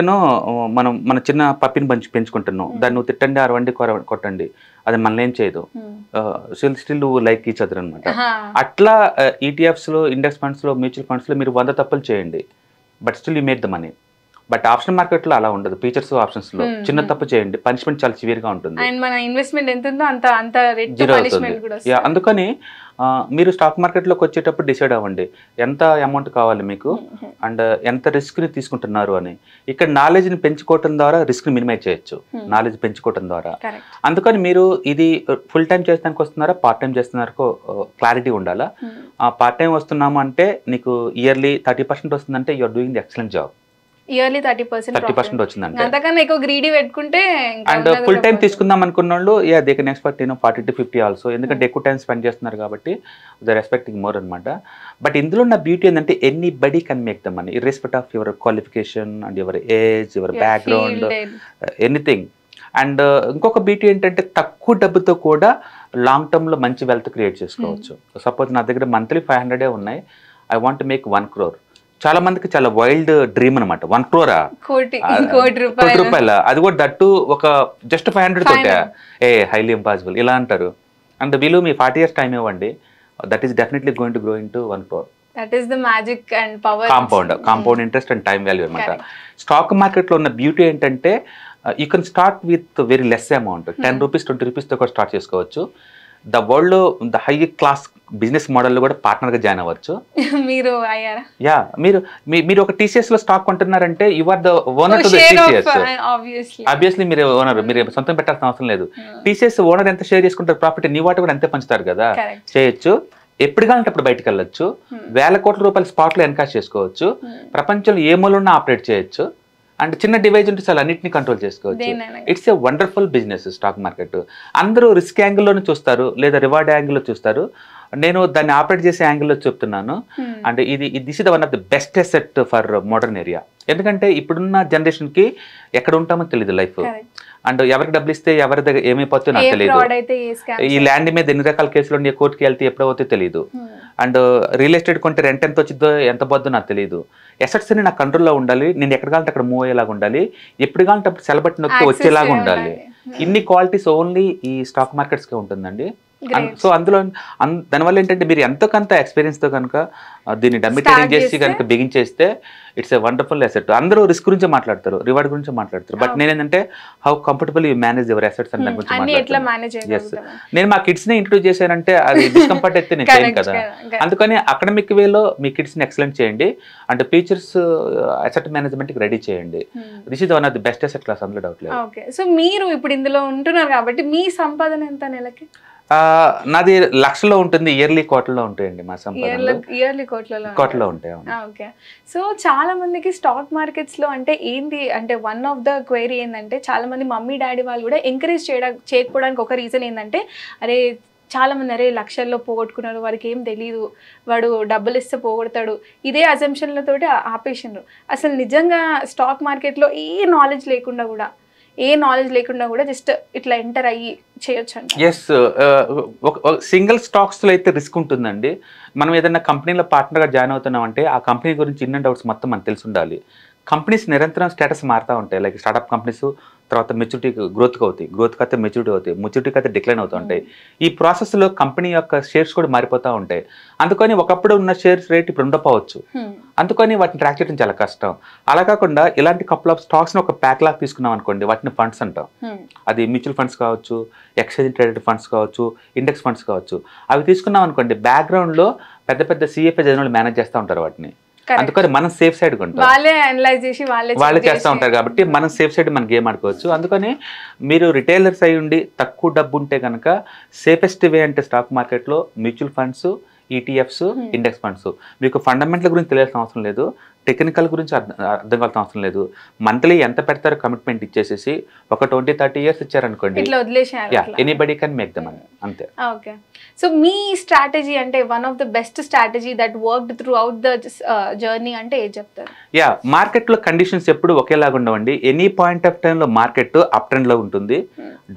మన చిన్న పప్పిని పెంచుకుంటున్నాం, దాన్ని నువ్వు తిట్టండి, అరవండి, కొట్టండి, అది మనల్ని ఏం చేయదు. స్టిల్ లైక్ ఈచ్ అదర్ అనమాట. అట్లా ఈటీఎఫ్స్ లో, ఇండెక్స్ ఫండ్స్ లో, మ్యూచువల్ ఫండ్స్ లో మీరు 100 తప్పులు చేయండి, but still you make the money. But option market లో అలా ఉండదు. ఫీచర్స్ ఆప్షన్స్ లో చిన్న తప్పు చేయండి, పనిష్మెంట్ చాలా సివియర్ గా ఉంటుంది. అందుకని మీరు స్టాక్ మార్కెట్లోకి వచ్చేటప్పుడు డిసైడ్ అవ్వండి ఎంత అమౌంట్ కావాలి మీకు, అండ్ ఎంత రిస్క్ని తీసుకుంటున్నారు అని. ఇక్కడ నాలెడ్జ్ని పెంచుకోవటం ద్వారా రిస్క్ని మినిమైజ్ చేయొచ్చు, నాలెడ్జ్ పెంచుకోవటం ద్వారా. అందుకని మీరు ఇది ఫుల్ టైం చేస్తానికి వస్తున్నారా, పార్ట్ టైం చేస్తున్నారో క్లారిటీ ఉండాలా. పార్ట్ టైం వస్తున్నాము అంటే నీకు ఇయర్లీ 30% వస్తుందంటే you're doing the excellent job. Yearly 30% వచ్చిందంటే అంతకన్నా ఎక్కువ గ్రీడీ పెట్టుకుంటే. అండ్ ఫుల్ టైం తీసుకుందాం అనుకున్న వాళ్ళు they can expect 40 to 50 also, ఎందుకంటే ఎక్కువ టైం స్పెండ్ చేస్తున్నారు కాబట్టి దే ఆర్ ఎక్స్పెక్టింగ్ మోర్ అనమాట. బట్ ఇందులో ఉన్న బ్యూటీ ఏంటంటే anybody can make the money irrespect of your qualification and your age, your background, anything. And ఇంకొక బ్యూటీ ఏంటంటే తక్కువ డబ్బుతో కూడా లాంగ్ టర్మ్లో మంచి వెల్త్ క్రియేట్ చేసుకోవచ్చు. సపోజ్ నా దగ్గర మంత్లీ 500 ఉన్నాయి, I want to make 1 crore. చాలా మందికి చాలా వైల్డ్ డ్రీమ్ అనమాట, 1 crore, కోటి రూపాయల, అది కూడా దట్టు ఒక జస్ట్ 500 తోటే హైలీ ఇంపాసిబుల్ ఇలా అంటారు. అండ్ వీళ్ళు మీ 40 years టైం ఇవ్వండి, that is definitely going to grow in to 1 crore. That is the magic and power. Compound interest and time value అనమాట. స్టాక్ మార్కెట్లో ఉన్న బ్యూటీ ఏంటంటే you can start with very less amount, 10 rupees 20 rupees తో కూడా start చేసుకోవచ్చు. The world the high class business మోడల్లో కూడా పార్ట్నర్గా join అవ్వచ్చు. మీరు అయ్యారా? యా, మీరు ఒక TCS లో స్టాక్ కొంటున్నారంటే you are the owner to the TCS. Obviously మీరు ఓనర్, మీరు సొంతం పెట్టాల్సిన అవసరం లేదు. TCS ఓనర్ ఎంత షేర్ చేసుకుంటారు ప్రాఫిట్, నీ వాటి కూడా అంతే పంచుతారు కదా. చేయొచ్చు, ఎప్పుడు కావాలంటే అప్పుడు బయటకు వెళ్ళొచ్చు, వేల కోట్ల రూపాయల స్పాట్ లో ఎన్కాష్ చేసుకోవచ్చు, ప్రపంచంలో ఏ మూలన్నా ఆపరేట్ చేయొచ్చు, అండ్ చిన్న డివైజ్ ఉంటే చాలా అన్నింటినీ కంట్రోల్ చేసుకోవచ్చు. It's a wonderful business stock market. అందరూ రిస్క్ యాంగిల్లోనే చూస్తారు లేదా రివార్డ్ యాంగిల్లో చూస్తారు. నేను దాన్ని ఆపరేట్ చేసే యాంగిల్లో చెప్తున్నాను. And this is the one of the best asset for modern area. ఎందుకంటే ఇప్పుడున్న జనరేషన్కి ఎక్కడ ఉంటామో తెలియదు లైఫ్. అండ్ ఎవరికి డబ్బులు ఇస్తే ఎవరి దగ్గర ఏమైపోతుందో నాకు తెలియదు. ఈ ల్యాండ్ మీద ఎన్ని రకాల కేసులు ఉన్నాయి, కోర్టుకి వెళ్తే ఎప్పుడవుతుందో తెలియదు. అండ్ రియల్ ఎస్టేట్ కొంటే రెంట్ ఎంత వచ్చిందో ఎంత పోద్దో నాకు తెలియదు. అసెట్స్ అన్ని నా కంట్రోల్లో ఉండాలి, నేను ఎక్కడ కావాలంటే అక్కడ మూవ్ అయ్యేలాగా ఉండాలి, ఎప్పుడు కావాలంటే అప్పుడు సెలబట్టి నొక్కి వచ్చేలాగా ఉండాలి. ఇన్ని క్వాలిటీస్ ఓన్లీ ఈ స్టాక్ మార్కెట్స్కే ఉంటుందండి. సో అందులో దానివల్ల ఏంటంటే మీరు ఎంతో కొంత ఎక్స్పీరియన్స్తో కనుక దీన్ని డమ్మిటేరింగ్ చేసి కనుక బిగించేస్తే ఇట్స్ ఏ వండర్ఫుల్ అసెట్. అందరూ రిస్క్ గురించి మాట్లాడతారు, రివార్డ్ గురించి మాట్లాడతారు, బట్ నేనేంటంటే how comfortable you manage your assets అని దాని గురించి మాట్లాడతాను. ఎస్, నేను మా కిడ్స్ని ఇంట్రొడ్యూస్ చేశానంటే అది డిస్కంఫర్ట్ అయితే నేను చేయను కదా. అందుకని అకాడమిక్ వేలో మీ కిడ్స్ని ఎక్సలెంట్ చేయండి అండ్ ఫ్యూచర్స్ అసెట్ మేనేజ్మెంట్కి రెడీ చేయండి. This is one of the best asset class, అందులో డౌట్ లేదు. ఓకే, సో మీరు ఇప్పుడు ఇందులో ఉంటున్నారు కాబట్టి మీ సంపాదన ఎంత నెలకి? నాది లక్షలో ఉంటుంది, ఇయర్లీ కోట్లలో ఉంటాయండి మా సంపాదన. ఇయర్లీ కోట్లలో ఉంటాయి. ఓకే, సో చాలా మందికి స్టాక్ మార్కెట్స్ లో అంటే ఏంటి అంటే వన్ ఆఫ్ ద క్వైరీ ఏంటంటే చాలా మంది మమ్మీ డాడీ వాళ్ళు కూడా ఎంకరేజ్ చేయకపోవడానికి ఒక రీజన్ ఏంటంటే అరే చాలా మంది అరే లక్షల్లో పోగొట్టుకున్నారు, వారికి ఏం తెలియదు, వాడు డబ్బులు ఇస్తే పోగొడతాడు, ఇదే అజంప్షన్లతోటి ఆపేసిండ్రు. అసలు నిజంగా స్టాక్ మార్కెట్లో ఏ నాలెడ్జ్ లేకుండా కూడా జస్ట్ ఇట్లా ఎంటర్ అయ్యి చేయొచ్చు అంట? ఎస్, సింగిల్ స్టాక్స్లో అయితే రిస్క్ ఉంటుందండి. మనం ఏదైనా కంపెనీలో పార్ట్నర్గా జాయిన్ అవుతున్నామంటే ఆ కంపెనీ గురించి ఇన్ అండ్ అవుట్స్ మొత్తం మనకు తెలిసి ఉండాలి. కంపెనీస్ నిరంతరం స్టేటస్ మారుతూ ఉంటాయి. లైక్ స్టార్ట్అప్ కంపెనీస్ తర్వాత మెచ్యూరిటీ గ్రోత్కి అవుతాయి, గ్రోత్కి అయితే మెచ్యూరిటీ అవుతాయి, మెచ్యూరిటీకి అయితే డిక్లైన్ అవుతూ ఉంటాయి. ఈ ప్రాసెస్లో కంపెనీ యొక్క షేర్స్ కూడా మారిపోతూ ఉంటాయి. అందుకని ఒకప్పుడు ఉన్న షేర్స్ రేట్ ఇప్పుడు ఉండకపోవచ్చు, అందుకని వాటిని ట్రాక్ చేయడం చాలా కష్టం. అలా కాకుండా ఇలాంటి కపుల్ ఆఫ్ స్టాక్స్ని ఒక ప్యాక్ లాగా తీసుకున్నాం అనుకోండి, వాటిని ఫండ్స్ అంటాం. అది మ్యూచువల్ ఫండ్స్ కావచ్చు, ఎక్స్చేంజ్ ట్రేడెడ్ ఫండ్స్ కావచ్చు, ఇండెక్స్ ఫండ్స్ కావచ్చు. అవి తీసుకున్నాం అనుకోండి, బ్యాక్గ్రౌండ్లో పెద్ద పెద్ద CFA జర్నల్ మేనేజ్ చేస్తూ ఉంటారు వాటిని. అందుకని మనం సేఫ్ సైడ్ కొంటాం, వాళ్ళే చేస్తూ ఉంటారు కాబట్టి మనం సేఫ్ సైడ్ మనం గేమ్ ఆడుకోవచ్చు. అందుకని మీరు రిటైలర్స్ అయి ఉండి తక్కువ డబ్బు ఉంటే కనుక సేఫెస్ట్ వే అంటే స్టాక్ మార్కెట్లో mutual funds, ETFs, index funds. మీకు ఫండమెంటల్ గురించి తెలియాల్సిన అవసరం లేదు, టెక్నికల్ గురించి అర్థం కావాల్సిన అవసరం లేదు. మంత్లీ ఎంత పెడతారో కమిట్మెంట్ ఇచ్చేసేసి ఒక 20-30 years ఇచ్చారనుకోండి, anybody can make the money, అంతే. ఓకే, సో మీ స్ట్రాటజీ అంటే one of the best strategy that worked through out the journey అంటే ఏం చెప్తారు? యా, మార్కెట్లో కండిషన్స్ ఎప్పుడు ఒకేలాగా ఉండవండి. ఎనీ పాయింట్ ఆఫ్ టైంలో మార్కెట్ అప్ ట్రెండ్లో ఉంటుంది,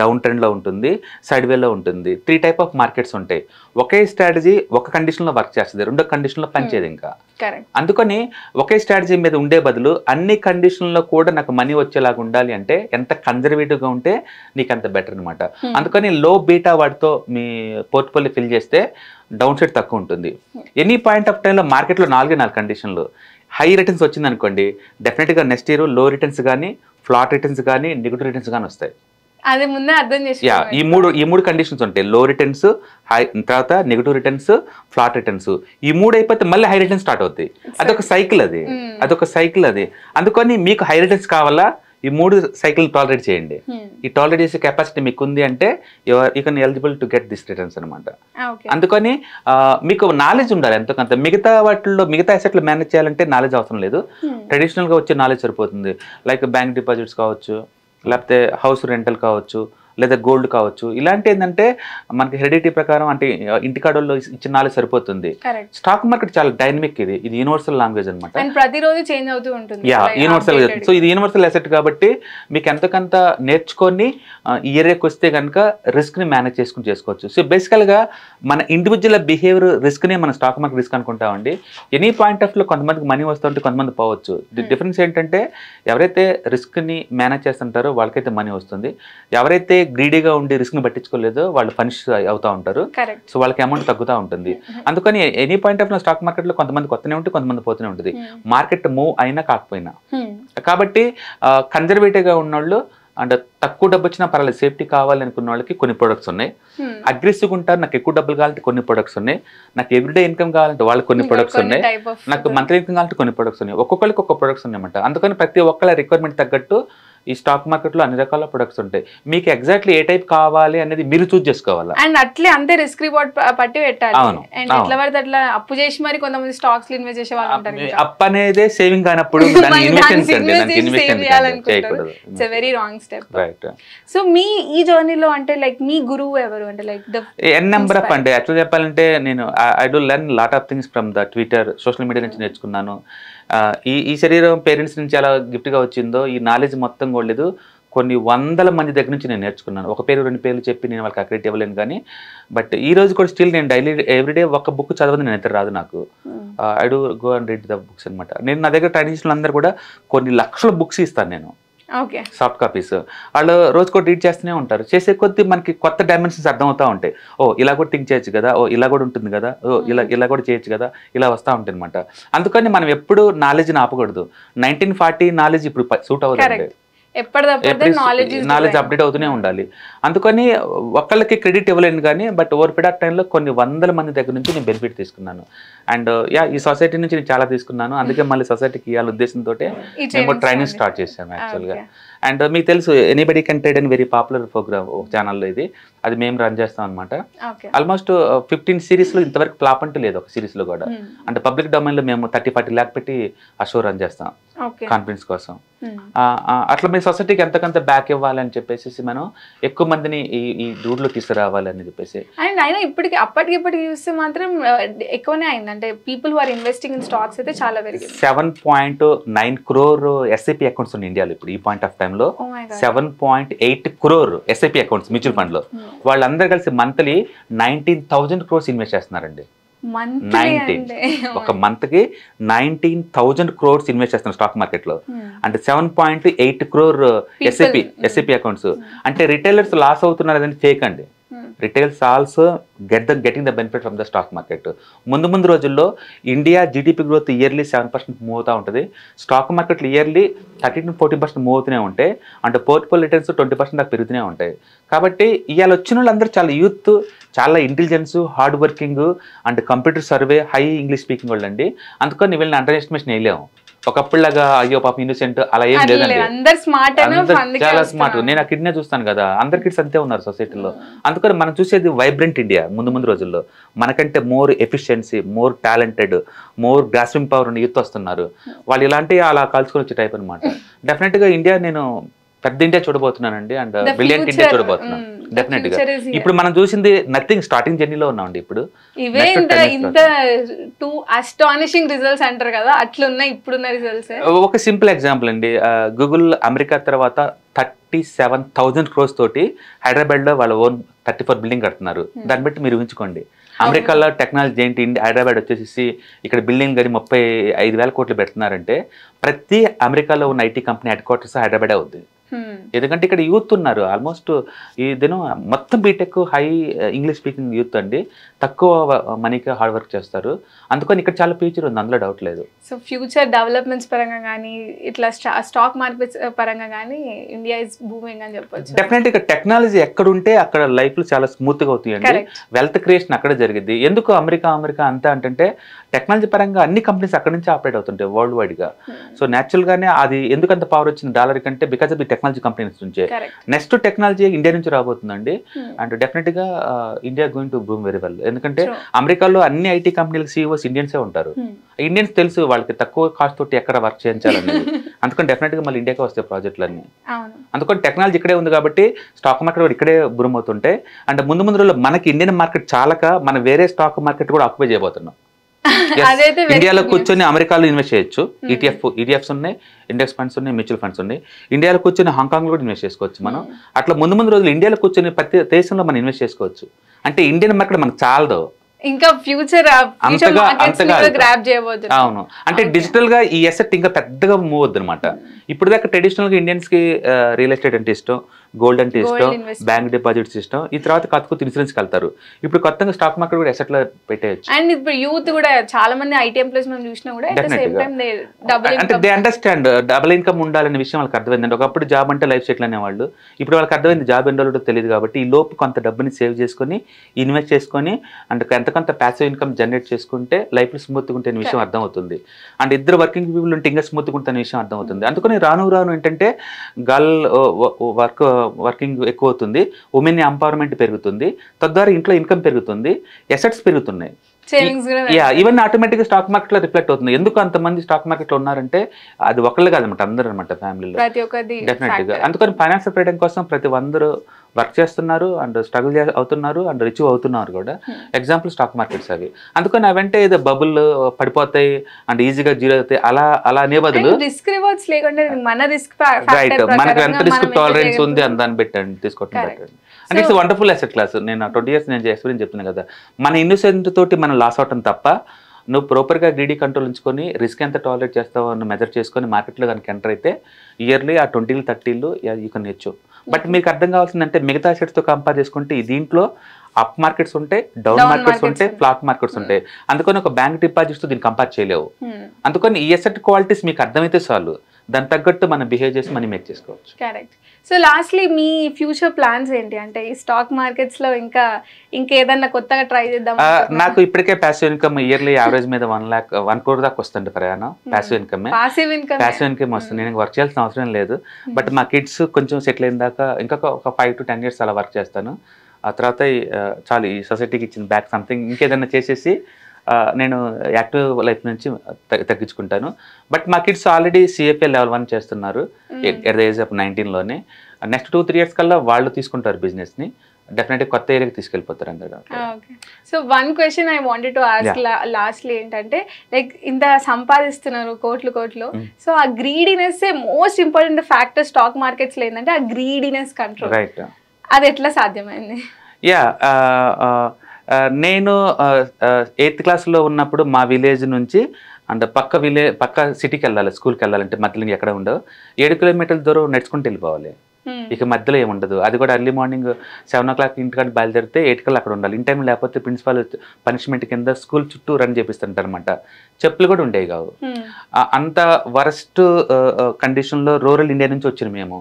డౌన్ ట్రెండ్లో ఉంటుంది, సైడ్ వేలో ఉంటుంది. 3 type ఆఫ్ మార్కెట్స్ ఉంటాయి. ఒకే స్ట్రాటజీ ఒక కండిషన్లో వర్క్ చేస్తుంది, రెండో కండిషన్లో పనిచేయదు. ఇంకా అందుకని ఒకే స్ట్రాటజీ మీద ఉండే బదులు అన్ని కండిషన్లో కూడా నాకు మనీ వచ్చేలాగా ఉండాలి అంటే ఎంత కన్జర్వేటివ్గా ఉంటే నీకు అంత బెటర్ అనమాట. అందుకని లో బీటా వాటితో మీ పోర్ట్ఫోలియో ఫిల్ చేస్తే డౌన్ సైడ్ తక్కువ ఉంటుంది. ఎనీ పాయింట్ ఆఫ్ టైంలో మార్కెట్లో 4 కండిషన్లు. హై రిటర్న్స్ వచ్చింది అనుకోండి, డెఫినెట్గా నెక్స్ట్ ఇయర్ లో రిటర్న్స్ కానీ, ఫ్లాట్ రిటర్న్స్ కానీ, నెగిటివ్ రిటర్న్స్ కానీ వస్తాయి. అది ముందే అర్థం చేసి ఈ మూడు కండిషన్స్ ఉంటాయి. లో రిటర్న్స్, హై, తర్వాత నెగిటివ్ రిటర్న్స్, ఫ్లాట్ రిటర్న్స్. ఈ 3 అయిపోతే మళ్ళీ హై రిటర్న్స్ స్టార్ట్ అవుతాయి. అదొక సైకిల్, అది. అందుకని మీకు హై రిటర్న్స్ కావాలా, ఈ 3 సైకిల్ టాలరేట్ చేయండి. ఈ టాలరేట్ చేసే కెపాసిటీ మీకు ఉంది అంటే you can eligible to get this returns అనమాట. అందుకని మీకు నాలెడ్జ్ ఉండాలి ఎంతో కొంత. మిగతా అసెట్లు మేనేజ్ చేయాలంటే నాలెడ్జ్ అవసరం లేదు, ట్రెడిషనల్గా వచ్చే నాలెడ్జ్ సరిపోతుంది. లైక్ బ్యాంక్ డిపాజిట్స్ కావచ్చు, లేకపోతే హౌస్ రెంటల్ కావచ్చు, లేదా గోల్డ్ కావచ్చు. ఇలాంటి ఏంటంటే మనకి హెరిడిటీ ప్రకారం అంటే ఇంటికాడల్లో ఇచ్చిన నాలెడ్జ్ సరిపోతుంది. స్టాక్ మార్కెట్ చాలా డైనమిక్, ఇది యూనివర్సల్ లాంగ్వేజ్ అనమాట, ప్రతిరోజు చేంజ్ అవుతూ ఉంటుంది. యూనివర్సల్. సో ఇది యూనివర్సల్ అసెట్ కాబట్టి మీకు ఎంతకంత నేర్చుకొని ఈ ఏరియాకి వస్తే కనుక రిస్క్ని మేనేజ్ చేసుకోవచ్చు. సో బేసికల్గా మన ఇండివిజువల్ బిహేవియర్ రిస్క్ని మన స్టాక్ మార్కెట్ రిస్క్ అనుకుంటామండి. ఎనీ పాయింట్ ఆఫ్ లో కొంతమందికి మనీ వస్తుంటే కొంతమంది పోవచ్చు. డిఫరెన్స్ ఏంటంటే ఎవరైతే రిస్క్ని మేనేజ్ చేస్తుంటారో వాళ్ళకైతే మనీ వస్తుంది, ఎవరైతే గ్రీడీగా ఉండి రిస్క్ని పట్టించుకోలేదో వాళ్ళు పనిష్ అవుతూ ఉంటారు. సో వాళ్ళకి అమౌంట్ తగ్గుతూ ఉంటుంది. అందుకని ఎనీ పాయింట్ ఆఫ్ స్టాక్ మార్కెట్లో కొంతమంది కొత్తనే ఉంటుంది, కొంతమంది పోతూనే ఉంటుంది, మార్కెట్ మూవ్ అయినా కాకపోయినా. కాబట్టి కన్జర్వేటివ్గా ఉన్నోళ్ళు అండ్ తక్కువ డబ్బు వచ్చినా పర్వాలేదు, సేఫ్టీ కావాలి అనుకున్న వాళ్ళకి కొన్ని ప్రొడక్ట్స్ ఉన్నాయి. అగ్రెసివ్గా ఉంటారు, నాకు ఎక్కువ డబ్బులు కావాలంటే కొన్ని ప్రొడక్ట్స్ ఉన్నాయి. నాకు ఎవ్రీడే ఇన్కమ్ కావాలంటే వాళ్ళకి కొన్ని ప్రొడక్ట్స్ ఉన్నాయి. నాకు మంత్లీ ఇన్కమ్ కావాలంటే కొన్ని ప్రొడక్ట్స్ ఉన్నాయి. ఒక్కొక్కరికి ఒక్కొక్క ప్రొడక్ట్స్ ఉన్నాయన్నమాట. అందుకని ప్రతి ఒక్కళ్ళ రిక్వైర్మెంట్ తగ్గట్టు ఈ స్టాక్ మార్కెట్లో అన్ని రకాల ప్రొడక్ట్స్ ఉంటాయి. మీకు ఎగ్జాక్ట్లీ ఏ టైప్ కావాలి అనేది మీరు చూస్ చేసుకోవాలి. అండ్ అట్లే అంతే రిస్క్ రివార్డ్ పట్టి పెట్టాలి. అండ్ ఎట్లా పడితే అట్లా అప్పు చేసి మరి కొంతమంది స్టాక్స్ ఇన్వెస్ట్ చేసే వాళ్ళు ఉంటారు. అప్పు అనేది సేవింగ్ కానప్పుడు it's a very wrong step. So మీ ఈ జర్నీలో అంటే లైక్ మీ గురువు ఎవరు అంటే లైక్ ఎన్ నెంబర్ ఆఫ్ అంటే యాక్చువల్ చెప్పాలంటే నేను I do learn lot of things from the Twitter, social media నుంచి నేర్చుకున్నాను. ఈ శరీరం పేరెంట్స్ నుంచి ఎలా గిఫ్ట్గా వచ్చిందో ఈ నాలెడ్జ్ మొత్తం కూడా లేదు. కొన్ని వందల మంది దగ్గర నుంచి నేను నేర్చుకున్నాను. ఒక పేరు రెండు పేర్లు చెప్పి నేను వాళ్ళకి అక్రెడిట్ ఇవ్వలేను కానీ, బట్ ఈ రోజు కూడా స్టిల్ నేను డైలీ ఎవ్రీడే ఒక బుక్ చదవదు నేను అయితే రాదు నాకు. I do go and read the books అనమాట. నేను నా దగ్గర ట్రైనింగ్ చేసిన అందరూ కూడా కొన్ని లక్షల బుక్స్ ఇస్తాను నేను, సాఫ్ట్ కాపీస్. వాళ్ళు రోజు కూడా రీడ్ చేస్తూనే ఉంటారు. చేసే కొద్దీ మనకి కొత్త డైమెన్షన్స్ అర్థమవుతూ ఉంటాయి. ఓ ఇలా కూడా థింక్ చేయొచ్చు కదా, ఓ ఇలా కూడా ఉంటుంది కదా, ఓ ఇలా కూడా చేయొచ్చు కదా, ఇలా వస్తూ ఉంటుంది అనమాట. అందుకని మనం ఎప్పుడు నాలెడ్జ్ని ఆపకూడదు. 1940 నాలెడ్జ్ ఇప్పుడు సూట్ అవుతుంది, నాలెడ్జ్ అప్డేట్ అవుతూనే ఉండాలి. అందుకని ఒక్కళ్ళకి క్రెడిట్ ఇవ్వలేను కానీ, బట్ ఓవర్ పీరియడ్ ఆఫ్ టైంలో కొన్ని వందల మంది దగ్గర నుంచి నేను బెనిఫిట్ తీసుకున్నాను. అండ్ ఈ సొసైటీ నుంచి నేను చాలా తీసుకున్నాను. అందుకే మళ్ళీ సొసైటీకి ఇవ్వాలి ఉద్దేశంతో మేము ట్రైనింగ్ స్టార్ట్ చేశాను యాక్చువల్గా. అండ్ మీకు తెలుసు ఎనీబడి కెన్ ట్రేడ్ అని వెరీ పాపులర్ ప్రోగ్రామ్ ఒక ఛానల్లో ఇది, అది మేము రన్ చేస్తాం అనమాట. ఆల్మోస్ట్ 15 సిరీస్లో ఇంతవరకు ఫ్లాప్ అంటూ లేదు ఒక సిరీస్లో కూడా. అంటే పబ్లిక్ డొమైన్లో మేము 30-40 lakh పెట్టి ఆ షో రన్ చేస్తాం కాన్ఫిడెన్స్ కోసం. అట్లా మీ సొసైటీకి ఎంతకంత బ్యాక్ ఇవ్వాలని చెప్పేసి మనం ఎక్కువ మందిని ఈ డూడ్లో తీసుకురావాలని చెప్పేసి. అండ్ అయినా అప్పటికి చూస్తే మాత్రం ఎక్కువనే అయింది. అంటే people who are investing in stocks అయితే చాలా పెరిగింది. 7.9 crore SIP అకౌంట్స్ ఉన్నాయి ఇండియాలో ఇప్పుడు ఈ పాయింట్ ఆఫ్ టైంలో. 7.8 crore SIP accounts mutual fund లో. వాళ్ళందరూ కలిసి మంత్లీ 19,000 crores ఇన్వెస్ట్ చేస్తున్నారండి. ఒక మంత్ కి 19,000 crores ఇన్వెస్ట్ చేస్తున్నారు స్టాక్ మార్కెట్ లో. అంటే 7.8 crore SIP అకౌంట్స్. అంటే రిటైలర్స్ లాస్ అవుతున్నారు అదని ఫేక్ అండి. Retails also getting the benefit from the stock market. ముందు రోజుల్లో India GDP growth yearly 7% move అవుతూ ఉంటుంది. స్టాక్ మార్కెట్లు ఇయర్లీ 13-14% మూవ్ అవుతూనే ఉంటాయి. అంటే పోర్ట్ఫోలియో రిటర్న్స్ 20% దాకా పెరుగుతూనే ఉంటాయి. కాబట్టి ఇవాళ వచ్చిన వాళ్ళందరూ చాలా యూత్, చాలా intelligence, hard working and computer survey, high English speaking వాళ్ళు అండి. అందుకని వీళ్ళని అండర్ ఎస్టిమేషన్ వేయలేము. ఒకప్పుడులాగా అయ్యో పాప ఇన్నోసెంట్ అలా ఏం లేదండి, చాలా స్మార్ట్. నేను ఆ కిడ్నే చూస్తాను కదా, అందరి కిడ్స్ అంతే ఉన్నారు సొసైటీలో. అందుకని మనం చూసేది వైబ్రెంట్ ఇండియా. ముందు రోజుల్లో మనకంటే more efficiency, more talented, more grasping power ఉన్న యూత్ వస్తున్నారు. వాళ్ళు ఇలాంటి అలా కలుసుకొని వచ్చే టైప్ అనమాట. డెఫినెట్గా ఇండియా నేను పెద్ద ఇండియా చూడబోతున్నానండి. అండ్ బ్రిలియంట్ ఇండియా చూడబోతున్నాను డెఫినెట్ గా. ఇప్పుడు మనం చూసింది నథింగ్, స్టార్టింగ్ జర్నీలో ఉన్నామండి. ఇప్పుడు ఇవే ఇంత టూ అస్టానిషింగ్ రిజల్ట్స్ అంటారు కదా, అట్లున్నాయి ఇప్పుడున్న రిజల్ట్స్. ఒక సింపుల్ ఎగ్జాంపుల్ అండి, గూగుల్ అమెరికా తర్వాత 37,000 crores తోటి హైదరాబాద్ లో వాళ్ళ ఓన్ 34 బిల్డింగ్ కడుతున్నారు. దాన్ని బట్టి మీరు ఊహించుకోండి అమెరికాలో టెక్నాలజీ ఏంటి. హైదరాబాద్ వచ్చేసి ఇక్కడ బిల్డింగ్ కానీ 35,000 కోట్లు పెడుతున్నారంటే ప్రతి అమెరికాలో ఉన్న IT company headquarters Hyderabad అవుద్ది. ఎందుకంటే ఇక్కడ యూత్ ఉన్నారు. ఆల్మోస్ట్ ఈ దినం మొత్తం BTech, high English speaking youth అండి. తక్కువ మనీకి హార్డ్ వర్క్ చేస్తారు. అందుకని ఇక్కడ చాలా ఫ్యూచర్ ఉంది, అందులో డౌట్ లేదు. సో ఫ్యూచర్ డెవలప్మెంట్స్ పరంగా కానీ ఇట్లా స్టాక్ మార్కెట్స్ పరంగా కానీ ఇండియా ఇస్ బూమింగ్ అని చెప్పొచ్చు. డెఫినెట్ గా టెక్నాలజీ ఎక్కడ ఉంటే అక్కడ లైఫ్ లో చాలా స్మూత్ గా అవుతాయండి. వెల్త్ క్రియేషన్ అక్కడ జరిగింది. ఎందుకు అమెరికా అంతా అంటే టెక్నాలజీ పరంగా అన్ని కంపెనీస్ అక్కడ నుంచి ఆపరేట్ అవుతుంటాయి వరల్డ్ వైడ్ గా. సో న్యాచురల్ గానే అది ఎందుకంత పవర్ వచ్చింది డాలర్ కంటే, because of the technology companies నుంచే. నెక్స్ట్ టెక్నాలజీ ఇండియా నుంచి రాబోతుందండి. అండ్ డెఫినెట్ గా India going to boom very well. ఎందుకంటే అమెరికాలో అన్ని IT కంపెనీలకు CEOs ఇండియన్సే ఉంటారు. ఇండియన్స్ తెలుసు వాళ్ళకి తక్కువ కాస్ట్ తోటి ఎక్కడ వర్క్ చేయించాలనేది. అందుకని డెఫినెట్ గా మళ్ళీ ఇండియాకి వస్తాయి ప్రాజెక్టులన్నీ. అందుకని టెక్నాలజీ ఇక్కడే ఉంది కాబట్టి స్టాక్ మార్కెట్ కూడా ఇక్కడే బూమ్ అవుతుంటాయి. అండ్ ముందు రోజుల్లో మనకి ఇండియన్ మార్కెట్ చాలక మనం వేరే స్టాక్ మార్కెట్ కూడా ఆక్యుపై చేయబోతున్నాం. ఇండియాలో కూర్చొని అమెరికాలో ఇన్వెస్ట్ చేయొచ్చు. ETFs ఉన్నాయి, ఇండెక్స్ ఫండ్స్ ఉన్నాయి, మ్యూచువల్ ఫండ్స్ ఉన్నాయి. ఇండియాలో కూర్చొని హాంకాంగ్ లో కూడా ఇన్వెస్ట్ చేసుకోవచ్చు మనం. అట్లా ముందు రోజులు ఇండియాలో కూర్చొని ప్రతి దేశంలో మనం ఇన్వెస్ట్ చేసుకోవచ్చు. అంటే ఇండియన్ మార్కెట్ మనకు చాలదు, ఇంకా ఫ్యూచర్ గ్రాబ్ చేయబోతుంది. అవును, అంటే డిజిటల్ గా ఈ అసెట్ ఇంకా పెద్దగా మూవ్ అవుద్ది అనమాట. ఇప్పుడు దాకా ట్రెడిషనల్ గా ఇండియన్స్ కి రియల్ ఎస్టేట్ అంటే ఇష్టం, గోల్డ్ అంటే ఇష్టం, బ్యాంక్ డిపాజిట్స్ ఇష్టం, ఈ తర్వాత కొత్త ఇన్సూరెన్స్కి వెళ్తారు. ఇప్పుడు కొత్తగా స్టాక్ మార్కెట్ కూడా అసెట్లో పెట్టేయచ్చు. అండ్ ఇప్పుడు యూత్ కూడా చాలా మంది ఐటీ ఎంప్లాయీస్ మనం చూసినా కూడా అంటే దే అండర్స్టాండ్ డబుల్ ఇన్కమ్ ఉండాలనే విషయం వాళ్ళకి అర్థమైందండి. ఒకప్పుడు జాబ్ అంటే లైఫ్ సెటిల్ అనేవాళ్ళు, ఇప్పుడు వాళ్ళకి అర్థమైంది జాబ్ ఎన్ని రోజులు తెలియదు కాబట్టి ఈ లోపు కొంత డబ్బుని సేవ్ చేసుకొని ఇన్వెస్ట్ చేసుకొని అండ్ కొంత ప్యాసివ్ ఇన్కమ్ జనరేట్ చేసుకుంటే లైఫ్ స్మూత్గా ఉంటే విషయం అర్థమవుతుంది. అండ్ ఇద్దరు వర్కింగ్ పీపుల్ ఉంటే ఇంకా స్మూత్గా ఉంటే విషయం అర్థమవుతుంది. అందుకని రాను ఏంటంటే గర్ల్ వర్కింగ్ ఎక్కువ అవుతుంది, ఉమెన్ ఎంపవర్మెంట్ పెరుగుతుంది, తద్వారా ఇంట్లో ఇన్కమ్ పెరుగుతుంది, అసెట్స్ పెరుగుతున్నాయి. ఇవన్నీ ఆటోమేటిక్గా స్టాక్ మార్కెట్ లో రిఫ్లెక్ట్ అవుతుంది. ఎందుకు అంతమంది స్టాక్ మార్కెట్ లో ఉన్నారంటే అది ఒకళ్ళు కాదనమాట, అందరూ అనమాట ఫ్యామిలీలో డెఫినెట్ గా. అందుకని ఫైనాన్షియల్ ఫ్రీడమ్ కోసం ప్రతి అందరూ వర్క్ చేస్తున్నారు అండ్ స్ట్రగుల్ అవుతున్నారు అండ్ రిచ్ అవుతున్నారు కూడా. ఎగ్జాంపుల్ స్టాక్ మార్కెట్స్ అవి. అందుకని అవంటే ఏదో బబుల్ పడిపోతాయి అండ్ ఈజీగా జీరో అవుతాయి అలా అనే బదులు రిస్క్ రివార్డ్స్ లేకుండా మన రిస్క్ రైట్, మనకు ఎంత రిస్క్ టాలరెన్స్ ఉంది అని దాన్ని పెట్టండి, తీసుకోవటం పెట్టండి. అంటే ఇట్స్ వండర్ఫుల్ అసెట్ క్లాస్. నేను 20 years నేను ఎక్స్పీరియన్స్ చెప్తున్నాను కదా, మన ఇన్నోసెంట్ తోటి మనం లాస్ అవటం తప్ప నువ్వు ప్రాపర్గా గ్రీడీ కంట్రోల్ ఉంచుకొని రిస్క్ ఎంత టాలరేట్ చేస్తావో అని మెజర్ చేసుకొని మార్కెట్లో కనుక ఎంటర్ అయితే ఇయర్లీ ఆ 20, 30 యూ కెన్ హెచ్. బట్ మీకు అర్థం కావాల్సిందంటే మిగతా అసెట్స్తో కంపేర్ చేసుకుంటే దీంట్లో అప్ మార్కెట్స్ ఉంటాయి, డౌన్ మార్కెట్స్ ఉంటాయి, ఫ్లాట్ మార్కెట్స్ ఉంటాయి. అందుకని ఒక బ్యాంక్ డిపాజిట్స్తో దీన్ని కంపేర్ చేయలేవు. అందుకని ఈ అసెట్ క్వాలిటీస్ మీకు అర్థమైతే చాలు, దాని తగ్గట్టు మనం బిహేవ్ చేసి మనీ మేక్ చేసుకోవచ్చు. కరెక్ట్. సో లాస్ట్లీ మీ ఫ్యూచర్ ప్లాన్స్ ఏంటి? అంటే ఈ స్టాక్ మార్కెట్స్ లో ఇంకేదన్నా కొత్తగా ట్రై చేద్దాం. నాకు ఇప్పటికే ప్యాసివ్ ఇన్కమ్ ఇయర్లీ యావరేజ్ మీద 1 crore దాకా వస్తుంది ప్రయాణం. ప్యాసివ్ ఇన్కమ్ వస్తుంది. నేను వర్క్ చేయాల్సిన అవసరం లేదు. బట్ మా కిడ్స్ కొంచెం సెటిల్ అయిన దాకా ఇంకా ఒక 5 to 10 years అలా వర్క్ చేస్తాను. ఆ తర్వాత చాలు ఈ సొసైటీకి ఇచ్చిన బ్యాక్ సంథింగ్ ఇంకేదన్నా చేసేసి నేను యాక్టివ్ లైఫ్ నుంచి తగ్గించుకుంటాను. బట్ మా కిడ్స్ ఆల్రెడీ CFA level 1 చేస్తున్నారు ఎట్ ద ఏజ్ ఆఫ్ 19లోనే. నెక్స్ట్ 2-3 years కల్లా వాళ్ళు తీసుకుంటారు బిజినెస్ని, డెఫినెట్గా కొత్త ఏరియాకి తీసుకెళ్ళిపోతారు అందరూ. So one question I wanted to ask lastly ఏంటంటే, లైక్ ఇంత సంపాదిస్తున్నారు కోట్లు, సో ఆ greediness most important factor stock మార్కెట్స్లో ఏంటంటే ఆ గ్రీడీనెస్ కంట్రోల్. రైట్, అది ఎట్లా సాధ్యమైంది? నేను 8th classలో ఉన్నప్పుడు మా విలేజ్ నుంచి అండ్ పక్క సిటీకి వెళ్ళాలి, స్కూల్కి వెళ్ళాలంటే మధ్యలో ఎక్కడ ఉండవు, 7 kilometers దూరం నడుచుకుంటూ వెళ్ళిపోవాలి. ఇక మధ్యలో ఏముండదు. అది కూడా ఎర్లీ మార్నింగ్ 7 o'clock ఇంటికంటే బయలుదేరితే 8 కల్లా అక్కడ ఉండాలి. ఇన్ టైం లేకపోతే ప్రిన్సిపాల్ పనిష్మెంట్ కింద స్కూల్ చుట్టూ రన్ చేపిస్తుంటారు అనమాట. చెప్పులు కూడా ఉండేవి కావు. అంత వరస్ట్ కండిషన్లో రూరల్ ఇండియా నుంచి వచ్చిన మేము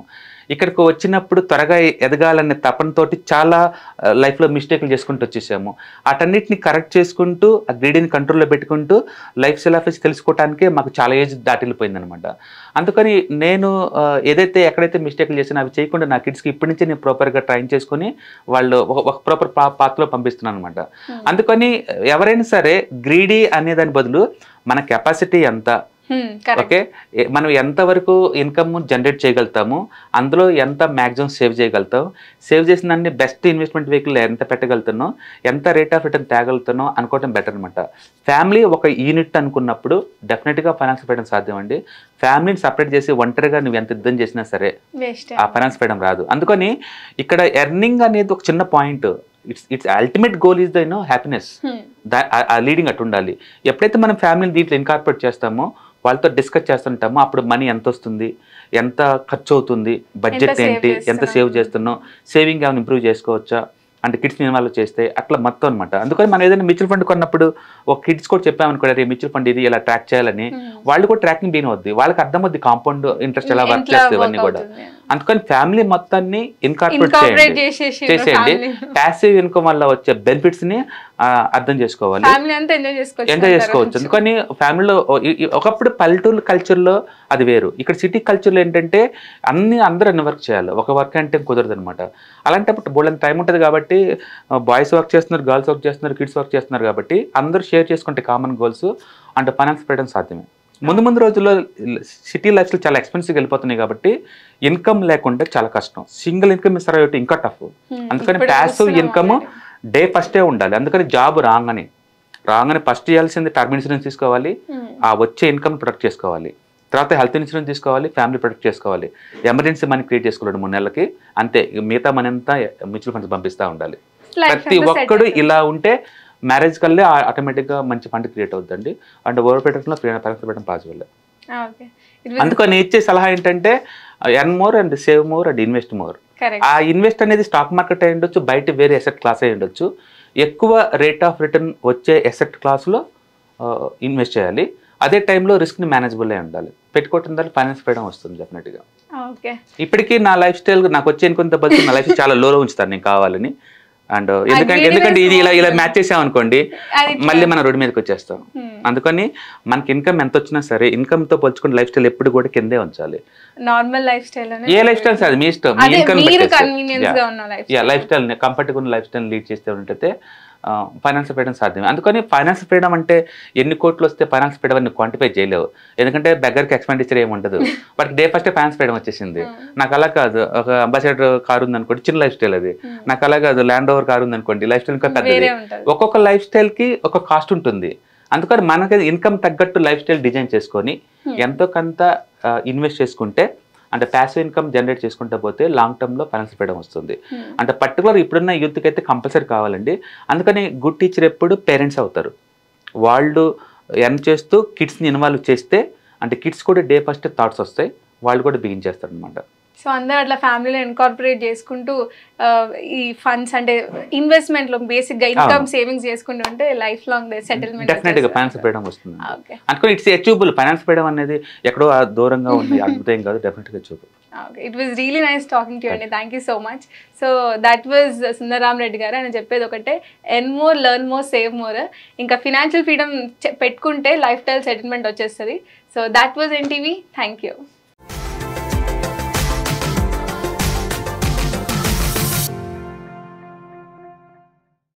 ఇక్కడికి వచ్చినప్పుడు త్వరగా ఎదగాలనే తపనతోటి చాలా లైఫ్లో మిస్టేక్లు చేసుకుంటూ వచ్చేసాము. వాటన్నిటిని కరెక్ట్ చేసుకుంటూ ఆ గ్రీడీని కంట్రోల్లో పెట్టుకుంటూ లైఫ్ స్టైల్ ఆఫీస్ తెలుసుకోవడానికే మాకు చాలా ఏజ్ దాటిల్లిపోయిందనమాట. అందుకని నేను ఏదైతే ఎక్కడైతే మిస్టేక్లు చేసినా అవి చేయకుండా నా కిడ్స్కి ఇప్పటి నుంచే నేను ప్రాపర్గా ట్రైన్ చేసుకుని వాళ్ళు ఒక ప్రాపర్ పాత్రలో పంపిస్తున్నాను అనమాట. అందుకని ఎవరైనా సరే గ్రీడీ అనేదాని బదులు మన కెపాసిటీ ఎంత, ఓకే, మనం ఎంతవరకు ఇన్కమ్ జనరేట్ చేయగలుగుతాము, అందులో ఎంత మ్యాక్సిమం సేవ్ చేయగలుగుతాం, సేవ్ చేసిన దాన్ని బెస్ట్ ఇన్వెస్ట్మెంట్ వెహికల్ ఎంత పెట్టగలుగుతున్నాం, ఎంత రేట్ ఆఫ్ రిటర్న్ తేగలుగుతున్నాం అనుకోవటం బెటర్ అనమాట. ఫ్యామిలీ ఒక యూనిట్ అనుకున్నప్పుడు డెఫినెట్గా ఫైనాన్స్ ఫ్రీడమ్ సాధ్యం అండి. ఫ్యామిలీని సపరేట్ చేసి ఒంటరిగా నువ్వు ఎంత యుద్ధం చేసినా సరే ఆ ఫైనాన్స్ ఫ్రీడమ్ రాదు. అందుకని ఇక్కడ ఎర్నింగ్ అనేది ఒక చిన్న point. It's ultimate goal is the happiness. Leading అటు ఉండాలి. ఎప్పుడైతే మనం ఫ్యామిలీని దీంట్లో ఇన్కార్పొరేట్ చేస్తామో, వాళ్ళతో డిస్కస్ చేస్తుంటామో అప్పుడు మనీ ఎంత వస్తుంది, ఎంత ఖర్చు అవుతుంది, బడ్జెట్ ఏంటి, ఎంత సేవ్ చేస్తున్నాం, సేవింగ్ ఏమైనా ఇంప్రూవ్ చేసుకోవచ్చా, అంటే కిడ్స్ని ఇన్వాల్వ్ చేస్తే అట్లా మొత్తం అనమాట. అందుకని మనం ఏదైనా మ్యూచువల్ ఫండ్ కొన్నప్పుడు ఒక కిడ్స్ కూడా చెప్పామనుకో, రే మ్యూచువల్ ఫండ్ ఇది ఇలా ట్రాక్ చేయాలని, వాళ్ళు కూడా ట్రాకింగ్ బీన్ అవుద్ది, వాళ్ళకి అర్థం అవుద్ది కాంపౌండ్ ఇంట్రెస్ట్ ఎలా వర్క్ చేస్తే ఇవన్నీ కూడా. అందుకని ఫ్యామిలీ మొత్తాన్ని ఇన్కార్పొరేట్ చేసేయండి. ప్యాసివ్ ఇన్కమ్ వల్ల వచ్చే బెనిఫిట్స్ ని అర్థం చేసుకోవాలి, ఎంజాయ్ చేసుకోవచ్చు. అందుకని ఫ్యామిలీలో ఒకప్పుడు పల్లెటూరు కల్చర్లో అది వేరు, ఇక్కడ సిటీ కల్చర్లో ఏంటంటే అందరూ అన్ని వర్క్ చేయాలి, ఒక వర్క్ అంటే కుదరదు అనమాట. అలాంటప్పుడు బోల్డ్ టైం ఉంటుంది కాబట్టి బాయ్స్ వర్క్ చేస్తున్నారు, గర్ల్స్ వర్క్ చేస్తున్నారు, కిడ్స్ వర్క్ చేస్తున్నారు కాబట్టి అందరూ షేర్ చేసుకుంటే కామన్ గోల్స్ అంటే ఫైనాన్స్ పెట్టడం సాధ్యమే. ముందు రోజుల్లో సిటీ లైఫ్లో చాలా ఎక్స్పెన్సివ్గా వెళ్ళిపోతున్నాయి కాబట్టి ఇన్కమ్ లేకుండా చాలా కష్టం. సింగిల్ ఇన్కమ్ సర్వైవ్ అయితే ఇంకా టఫ్. అందుకని ప్యాసివ్ ఇన్కమ్ డే ఫస్టే ఉండాలి. అందుకని జాబ్ రాగానే ఫస్ట్ చేయాల్సింది టర్మ్ ఇన్సూరెన్స్ తీసుకోవాలి, ఆ వచ్చే ఇన్కమ్ ప్రొటెక్ట్ చేసుకోవాలి, తర్వాత హెల్త్ ఇన్సూరెన్స్ తీసుకోవాలి, ఫ్యామిలీ ప్రొటెక్ట్ చేసుకోవాలి, ఎమర్జెన్సీ మనీ క్రియేట్ చేసుకోవాలి 3 నెలలకి, అంతే. మిగతా మనీ అంతా మ్యూచువల్ ఫండ్స్ పంపిస్తూ ఉండాలి. ప్రతి ఒక్కడు ఇలా ఉంటే మ్యారేజ్ కల్లే ఆటోమేటిక్గా మంచి ఫండ్ క్రియేట్ అవుతుందండి. అండ్ ఓవర్ పెట్టడంలో పెట్టడం పాసిబుల్. అందుకని ఇచ్చే సలహా ఏంటంటే earn more and save more and invest more. Correct ఆ ఇన్వెస్ట్ అనేది స్టాక్ మార్కెట్ అయి ఉండొచ్చు, బయట వేరే ఎసెట్ క్లాస్ అయి ఉండొచ్చు. ఎక్కువ రేట్ ఆఫ్ రిటర్న్ వచ్చే ఎసెట్ క్లాస్లో ఇన్వెస్ట్ చేయాలి. అదే టైంలో రిస్క్ని మేనేజబుల్ అయి ఉండాలి. పెట్టుకోవటం ద్వారా ఫైనాన్స్ ఫ్రీడమ్ వస్తుంది డెఫినెట్గా. ఓకే ఇప్పటికీ నా లైఫ్ స్టైల్ నాకు వచ్చే ఇంకొంత బతుకు నా లైఫ్ చాలా లోలో ఉంచుతాను నేను కావాలని. అండ్ ఎందుకంటే ఇది ఇలా మ్యాచ్ చేసాం అనుకోండి మళ్ళీ మన రోడ్డు మీదకి వచ్చేస్తాం. అందుకని మనకి ఇన్కమ్ ఎంత వచ్చినా సరే ఇన్కమ్తో పోల్చుకుని లైఫ్ స్టైల్ ఎప్పుడు కూడా కిందే ఉంచాలి. నార్మల్ లైఫ్ స్టైల్ ఏ లైఫ్ స్టైల్ సార్ మీ ఇష్టం, మీ income life style comfortable life style lead చేస్తే ఉంటే ఫైనాన్షియల్ ఫ్రీడమ్ సాధ్యమే. అందుకని ఫైనాన్షియల్ ఫ్రీడమ్ అంటే ఎన్ని కోట్లు వస్తే ఫైనాన్షియల్ ఫ్రీడమ్ అని క్వాంటిఫై చేయలేవు. ఎందుకంటే బెగ్గర్కి ఎక్స్పెండిచర్ ఏమి ఉండదు. But day first finance freedom వచ్చేసింది. నాకు అలా కాదు, ఒక అంబాసిడర్ కారు ఉంది అనుకోండి చిన్న లైఫ్ స్టైల్ అది. నాకు అలా కాదు, ల్యాండ్ ఓవర్ కారు ఉంది అనుకోండి లైఫ్ స్టైల్ ఇంకా పెద్దది. ఒక్కొక్క లైఫ్ స్టైల్కి ఒక కాస్ట్ ఉంటుంది. అందుకని మనకి ఇన్కమ్ తగ్గట్టు లైఫ్ స్టైల్ డిజైన్ చేసుకొని ఎంతో కొంత ఇన్వెస్ట్ చేసుకుంటే అంటే ప్యాసివ్ ఇన్కమ్ జనరేట్ చేసుకుంటూ పోతే లాంగ్ టర్మ్లో ఫైనాన్షియల్ ఫ్రీడమ్ వస్తుంది. అంటే పర్టికులర్ ఇప్పుడున్న యూత్కి అయితే కంపల్సరీ కావాలండి. అందుకని గుడ్ టీచర్ ఎప్పుడు పేరెంట్స్ అవుతారు. వాళ్ళు ఎర్న్ చేస్తూ కిడ్స్ని ఇన్వాల్వ్ చేస్తే అంటే కిడ్స్ కూడా డే ఫస్ట్ థాట్స్ వస్తాయి, వాళ్ళు కూడా బిగిన్ చేస్తారు అనమాట. సో అందరూ అట్లా ఫ్యామిలీలో ఇన్కార్పొరేట్ చేసుకుంటూ ఈ ఫండ్స్ అంటే ఇన్వెస్ట్మెంట్లో బేసిక్గా ఇన్కమ్ సేవింగ్స్ చేసుకుంటూ ఉంటే లైఫ్ లాంగ్ సెటిల్మెంట్ డెఫినెట్గా ఫైనాన్స్ ఫ్రీడమ్ వస్తుంది. అందుకని ఇట్స్ అచీవబుల్. ఫైనాన్స్ ఫ్రీడమ్ అనేది ఎక్కడో దూరంగా ఉంది, అద్భుతం కాదు, డెఫినెట్గా achievable. It was really nice talking to you అండి. Thank you so much. So that was Sundararam Reddy గారు. ఆయన చెప్పేది ఒకటే, earn more, learn more, save more. ఇంకా ఫినాన్షియల్ ఫ్రీడమ్ పెట్టుకుంటే లైఫ్ స్టైల్ సెటిల్మెంట్ వచ్చేస్తుంది. So that was NTV. Thank you.